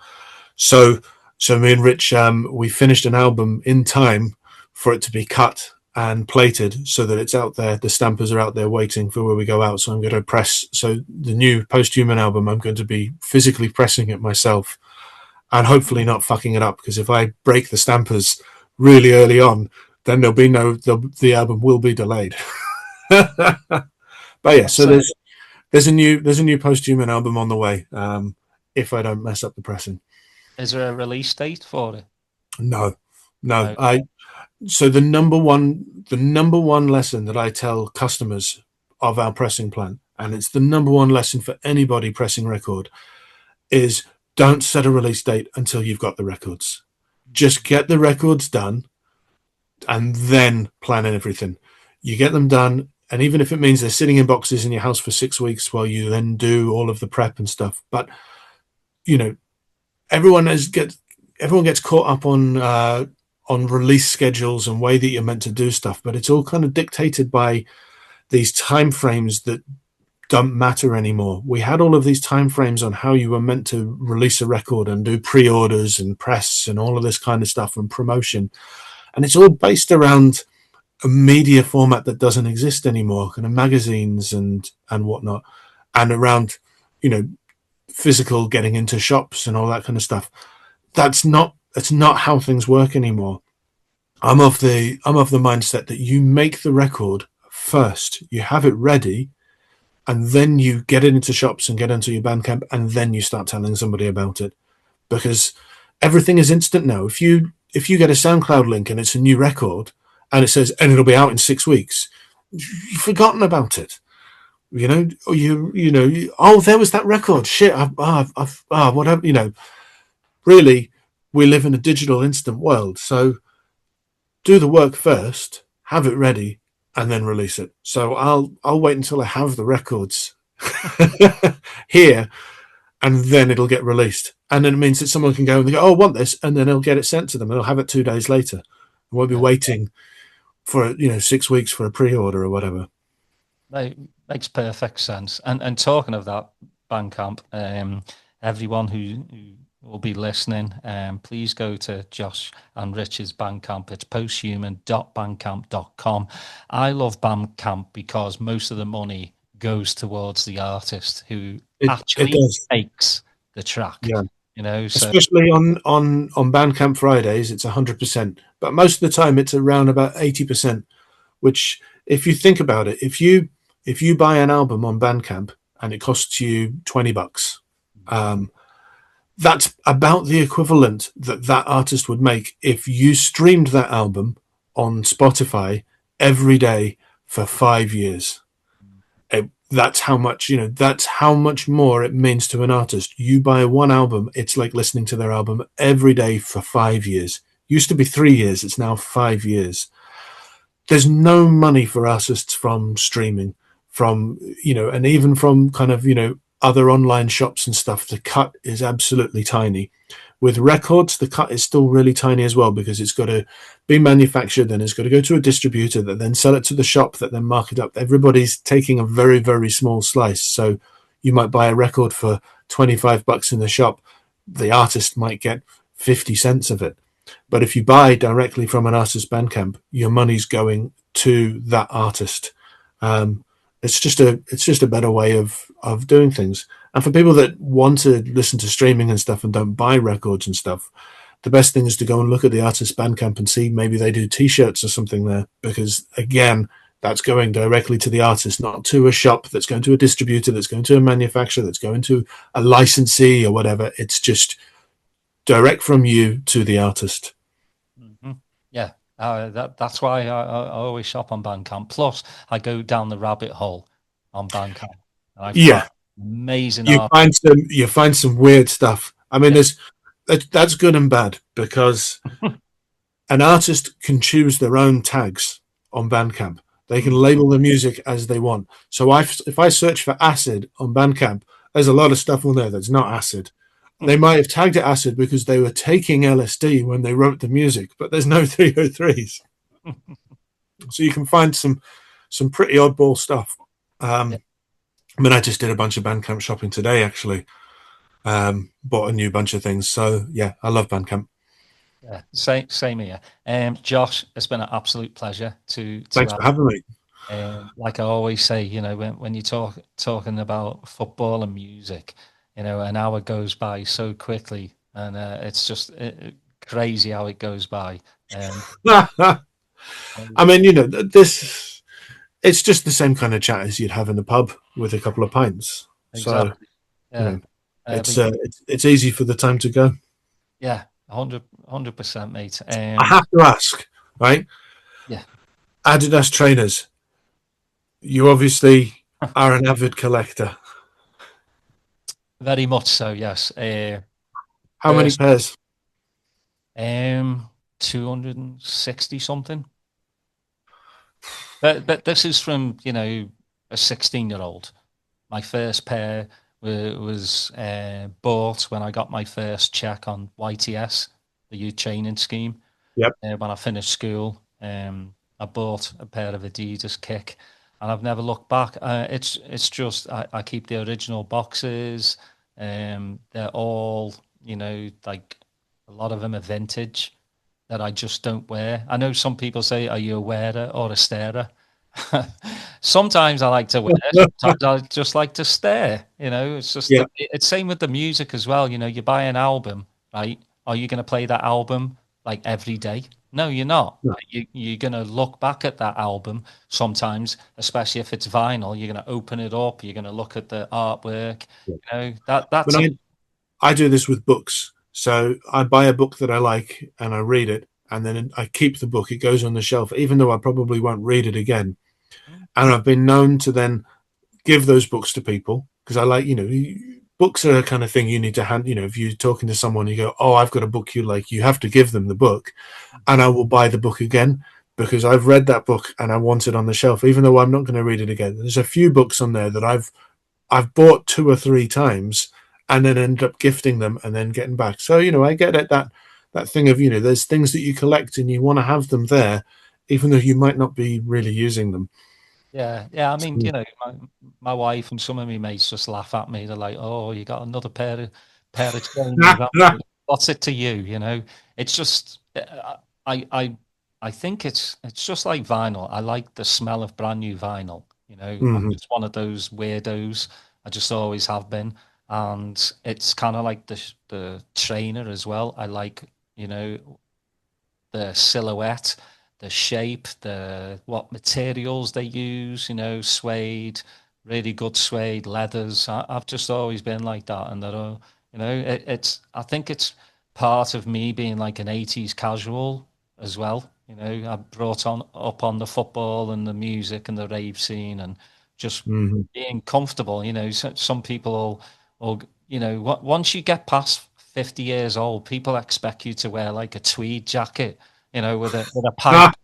[SPEAKER 2] So so me and Rich, we finished an album in time for it to be cut and plated so that it's out there. The stampers are out there waiting for where we go out. So I'm going to press. So the new Posthuman album, I'm going to be physically pressing it myself and hopefully not fucking it up, because if I break the stampers really early on, then the album will be delayed. But yeah, so
[SPEAKER 1] So,
[SPEAKER 2] there's a new Posthuman album on the way. If I don't mess up the pressing.
[SPEAKER 1] is there a release date for it?
[SPEAKER 2] No, no.
[SPEAKER 1] No.
[SPEAKER 2] So the number one lesson that I tell customers of our pressing plant, and it's the number one lesson for anybody pressing record, is don't set a release date until you've got the records. Just get the records done and then plan everything. You get them done, and even if it means they're sitting in boxes in your house for 6 weeks while you then do all of the prep and stuff, but you know, everyone gets caught up on release schedules and way that you're meant to do stuff, but it's all kind of dictated by these time frames that don't matter anymore. We had all of these time frames on how you were meant to release a record and do pre-orders and press and all of this kind of stuff and promotion, and it's all based around a media format that doesn't exist anymore, kind of magazines and whatnot, and around you know physical getting into shops and all that kind of stuff. That's not how things work anymore. I'm of the mindset that you make the record first, you have it ready, and then you get it into shops and get into your Bandcamp, and then you start telling somebody about it, because everything is instant now. If you get a SoundCloud link and it's a new record and it says and it'll be out in 6 weeks, you've forgotten about it. Or oh, there was that record. Shit, whatever. Really, we live in a digital instant world. So do the work first, have it ready, and then release it. So I'll wait until I have the records here, and then it'll get released. And then it means that someone can go and they go, "Oh, I want this," and then it'll get it sent to them. And they'll have it 2 days later. I won't be waiting for 6 weeks for a pre-order or whatever.
[SPEAKER 1] Makes perfect sense. And talking of that, Bandcamp, everyone who will be listening, please go to Josh and Rich's Bandcamp. It's posthuman.bandcamp.com. I love Bandcamp because most of the money goes towards the artist who actually makes the track.
[SPEAKER 2] Yeah.
[SPEAKER 1] So
[SPEAKER 2] especially on Bandcamp Fridays, it's 100%. But most of the time, it's around about 80%. Which, if you think about it, if you buy an album on Bandcamp and it costs you $20, that's about the equivalent that artist would make if you streamed that album on Spotify every day for 5 years. That's how much, that's how much more it means to an artist. You buy one album, it's like listening to their album every day for 5 years. Used to be 3 years, it's now 5 years. There's no money for artists from streaming, from, and even from kind of, other online shops and stuff. The cut is absolutely tiny. With records, the cut is still really tiny as well, because it's got to be manufactured, then it's got to go to a distributor that then sell it to the shop that then mark it up. Everybody's taking a very, very small slice. So you might buy a record for $25 in the shop. The artist might get 50 cents of it. But if you buy directly from an artist's Bandcamp, your money's going to that artist. It's just a better way of doing things. And for people that want to listen to streaming and stuff and don't buy records and stuff, the best thing is to go and look at the artist's Bandcamp and see maybe they do T-shirts or something there, because again, that's going directly to the artist, not to a shop that's going to a distributor, that's going to a manufacturer, that's going to a licensee or whatever. It's just direct from you to the artist.
[SPEAKER 1] Mm-hmm. Yeah. That's why I always shop on Bandcamp. Plus, I go down the rabbit hole on Bandcamp.
[SPEAKER 2] Yeah,
[SPEAKER 1] amazing.
[SPEAKER 2] You find some weird stuff. I mean, that's good and bad, because an artist can choose their own tags on Bandcamp. They can label the music as they want. So if I search for acid on Bandcamp, there's a lot of stuff on there that's not acid. They might have tagged it acid because they were taking LSD when they wrote the music, but there's no 303s. So you can find some pretty oddball stuff. I mean, I just did a bunch of Bandcamp shopping today, actually. Bought a new bunch of things. So, yeah, I love Bandcamp.
[SPEAKER 1] Yeah, same here. Josh, it's been an absolute pleasure to
[SPEAKER 2] Thanks for having me.
[SPEAKER 1] Like I always say, when you're talking about football and music, an hour goes by so quickly, and it's just crazy how it goes by.
[SPEAKER 2] I mean, it's just the same kind of chat as you'd have in the pub with a couple of pints.
[SPEAKER 1] Exactly.
[SPEAKER 2] So, it's easy for the time to go.
[SPEAKER 1] Yeah, 100%, mate.
[SPEAKER 2] I have to ask, right?
[SPEAKER 1] Yeah.
[SPEAKER 2] Adidas trainers. You obviously are an avid collector.
[SPEAKER 1] Very much so, yes.
[SPEAKER 2] How many pairs?
[SPEAKER 1] 260 something. But this is from a 16-year-old. My first pair was bought when I got my first check on YTS, the youth training scheme.
[SPEAKER 2] Yep.
[SPEAKER 1] When I finished school, I bought a pair of Adidas kick, and I've never looked back. It's just I keep the original boxes. They're all like a lot of them are vintage that I just don't wear. I know some people say, "Are you a wearer or a starer?" Sometimes I like to wear. Sometimes I just like to stare. It's just it's same with the music as well. You buy an album, right? Are you going to play that album like every day? No, you're not.
[SPEAKER 2] No.
[SPEAKER 1] You're going to look back at that album sometimes, especially if it's vinyl. You're going to open it up. You're going to look at the artwork.
[SPEAKER 2] Yeah.
[SPEAKER 1] That's.
[SPEAKER 2] I do this with books. So I buy a book that I like and I read it, and then I keep the book. It goes on the shelf, even though I probably won't read it again. And I've been known to then give those books to people, because I like, books are the kind of thing you need to hand. If you're talking to someone, you go, "Oh, I've got a book you like," you have to give them the book, and I will buy the book again because I've read that book and I want it on the shelf, even though I'm not going to read it again. There's a few books on there that I've bought 2 or 3 times and then end up gifting them and then getting back. So I get at that thing of there's things that you collect and you want to have them there, even though you might not be really using them.
[SPEAKER 1] Yeah, yeah. I mean,
[SPEAKER 2] So,
[SPEAKER 1] my wife and some of my mates just laugh at me. They're like, "Oh, you got another pair of trainers. What's it to you?" It's just I think it's just like vinyl. I like the smell of brand new vinyl. I'm
[SPEAKER 2] mhm.
[SPEAKER 1] just one of those weirdos. I just always have been, and it's kind of like the trainer as well. I like you know the silhouette, the shape, the what materials they use, suede, really good suede, leathers. I've just always been like that, and that it's. I think it's part of me being like an '80s casual as well. I brought on up on the football and the music and the rave scene, and just
[SPEAKER 2] Mhm.
[SPEAKER 1] being comfortable. Some people will once you get past 50 years old, people expect you to wear like a tweed jacket, with a
[SPEAKER 2] Ah,
[SPEAKER 1] pipe,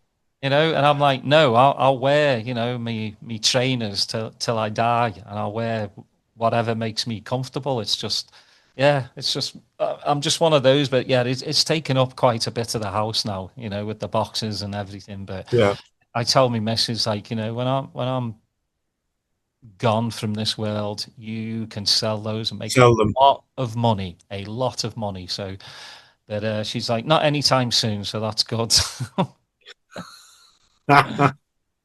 [SPEAKER 1] and I'm like, no, I'll wear, me trainers till I die, and I'll wear whatever makes me comfortable. It's just, yeah, it's just, I'm just one of those, but yeah, it's taken up quite a bit of the house now, with the boxes and everything. But
[SPEAKER 2] yeah,
[SPEAKER 1] I tell me missus, like, when I'm gone from this world, you can sell those and make
[SPEAKER 2] sell them.
[SPEAKER 1] a lot of money. So, but she's like, not anytime soon, so that's good.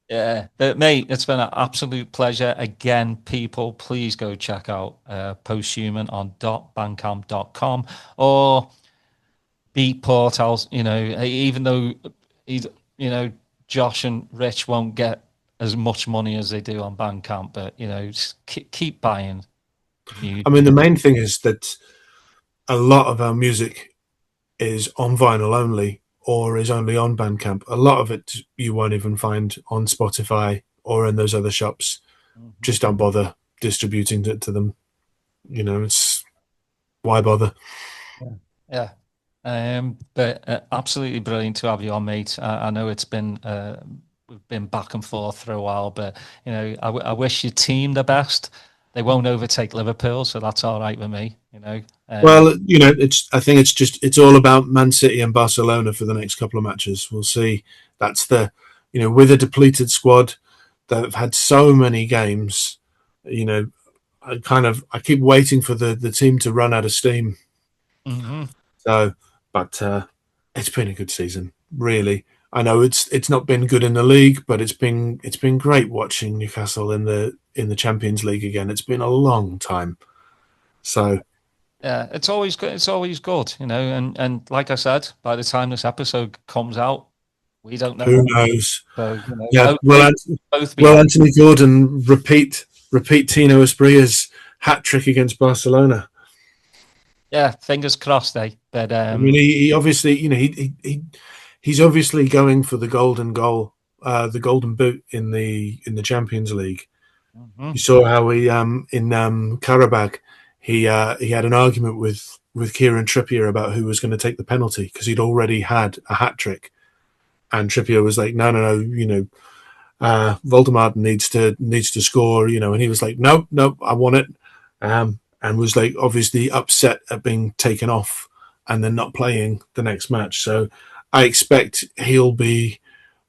[SPEAKER 1] Yeah, but mate, it's been an absolute pleasure. Again, people, please go check out Posthuman on .bandcamp.com or Beat Portals. Even though he's, you know, Josh and Rich won't get as much money as they do on Bandcamp, but just keep buying the
[SPEAKER 2] I mean,
[SPEAKER 1] music.
[SPEAKER 2] the main thing is that a lot of our music is on vinyl only or is only on Bandcamp. A lot of it you won't even find on Spotify or in those other shops.
[SPEAKER 1] Mhm.
[SPEAKER 2] Just don't bother distributing it to them. It's why bother?
[SPEAKER 1] Yeah. Yeah. But absolutely brilliant to have you on, mate. I know we've been back and forth for a while, but I wish your team the best. They won't overtake Liverpool, so that's all right with me. Um,
[SPEAKER 2] Well, I think it's all about Man City and Barcelona for the next couple of matches. We'll see. That's with a depleted squad that have had so many games. You know, I keep waiting for the team to run out of steam.
[SPEAKER 1] mhm.
[SPEAKER 2] So, but it's been a good season, really. I know it's not been good in the league, but it's been great watching Newcastle in the Champions League again. It's been a long time. So
[SPEAKER 1] Yeah, it's always good. It's always good, and like I said, by the time this episode comes out, we don't know.
[SPEAKER 2] who knows?
[SPEAKER 1] So
[SPEAKER 2] Yeah,
[SPEAKER 1] hopefully both be
[SPEAKER 2] will
[SPEAKER 1] happy.
[SPEAKER 2] Anthony Gordon repeat Tino Espria's hat trick against Barcelona?
[SPEAKER 1] Yeah, fingers crossed, eh? But
[SPEAKER 2] I mean, he obviously, he's obviously going for the golden goal, the golden boot in the Champions League. You
[SPEAKER 1] mhm.
[SPEAKER 2] saw how he in Karabakh he had an argument with Kieran Trippier about who was going to take the penalty because he'd already had a hat trick, and Trippier was like, no, no, no, Voldemort needs to score, and he was like, nope, nope, I want it, and was like obviously upset at being taken off and then not playing the next match. So I expect he'll be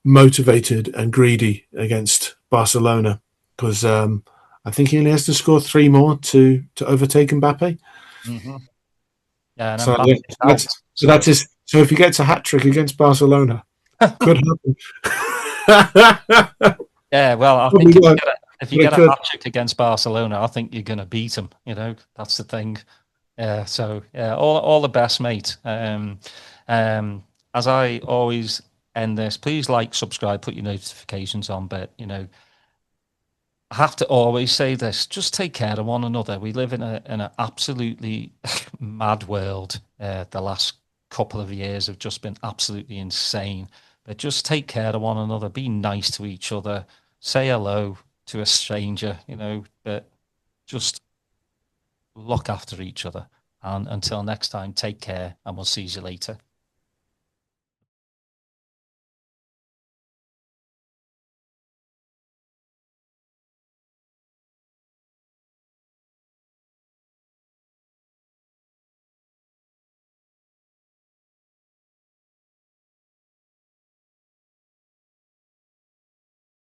[SPEAKER 2] motivated and greedy against Barcelona because I think he only has to score 3 more to overtake Mbappe.
[SPEAKER 1] Mhm. Yeah, and
[SPEAKER 2] So
[SPEAKER 1] Mbappe's
[SPEAKER 2] that's
[SPEAKER 1] out.
[SPEAKER 2] so that's
[SPEAKER 1] So
[SPEAKER 2] his. So if he gets a hat trick against Barcelona, could happen.
[SPEAKER 1] yeah, well, I
[SPEAKER 2] Probably
[SPEAKER 1] think if you
[SPEAKER 2] won't,
[SPEAKER 1] get a if you
[SPEAKER 2] but it
[SPEAKER 1] get a
[SPEAKER 2] could.
[SPEAKER 1] hat trick against Barcelona, I think you're going to beat them. That's the thing. Yeah. So yeah, all the best, mate. As I always end this, please like, subscribe, put your notifications on. But I have to always say this: just take care of one another. We live in an absolutely mad world. The last couple of years have just been absolutely insane. But just take care of one another. Be nice to each other. Say hello to a stranger. But just look after each other. And until next time, take care, and we'll see you later.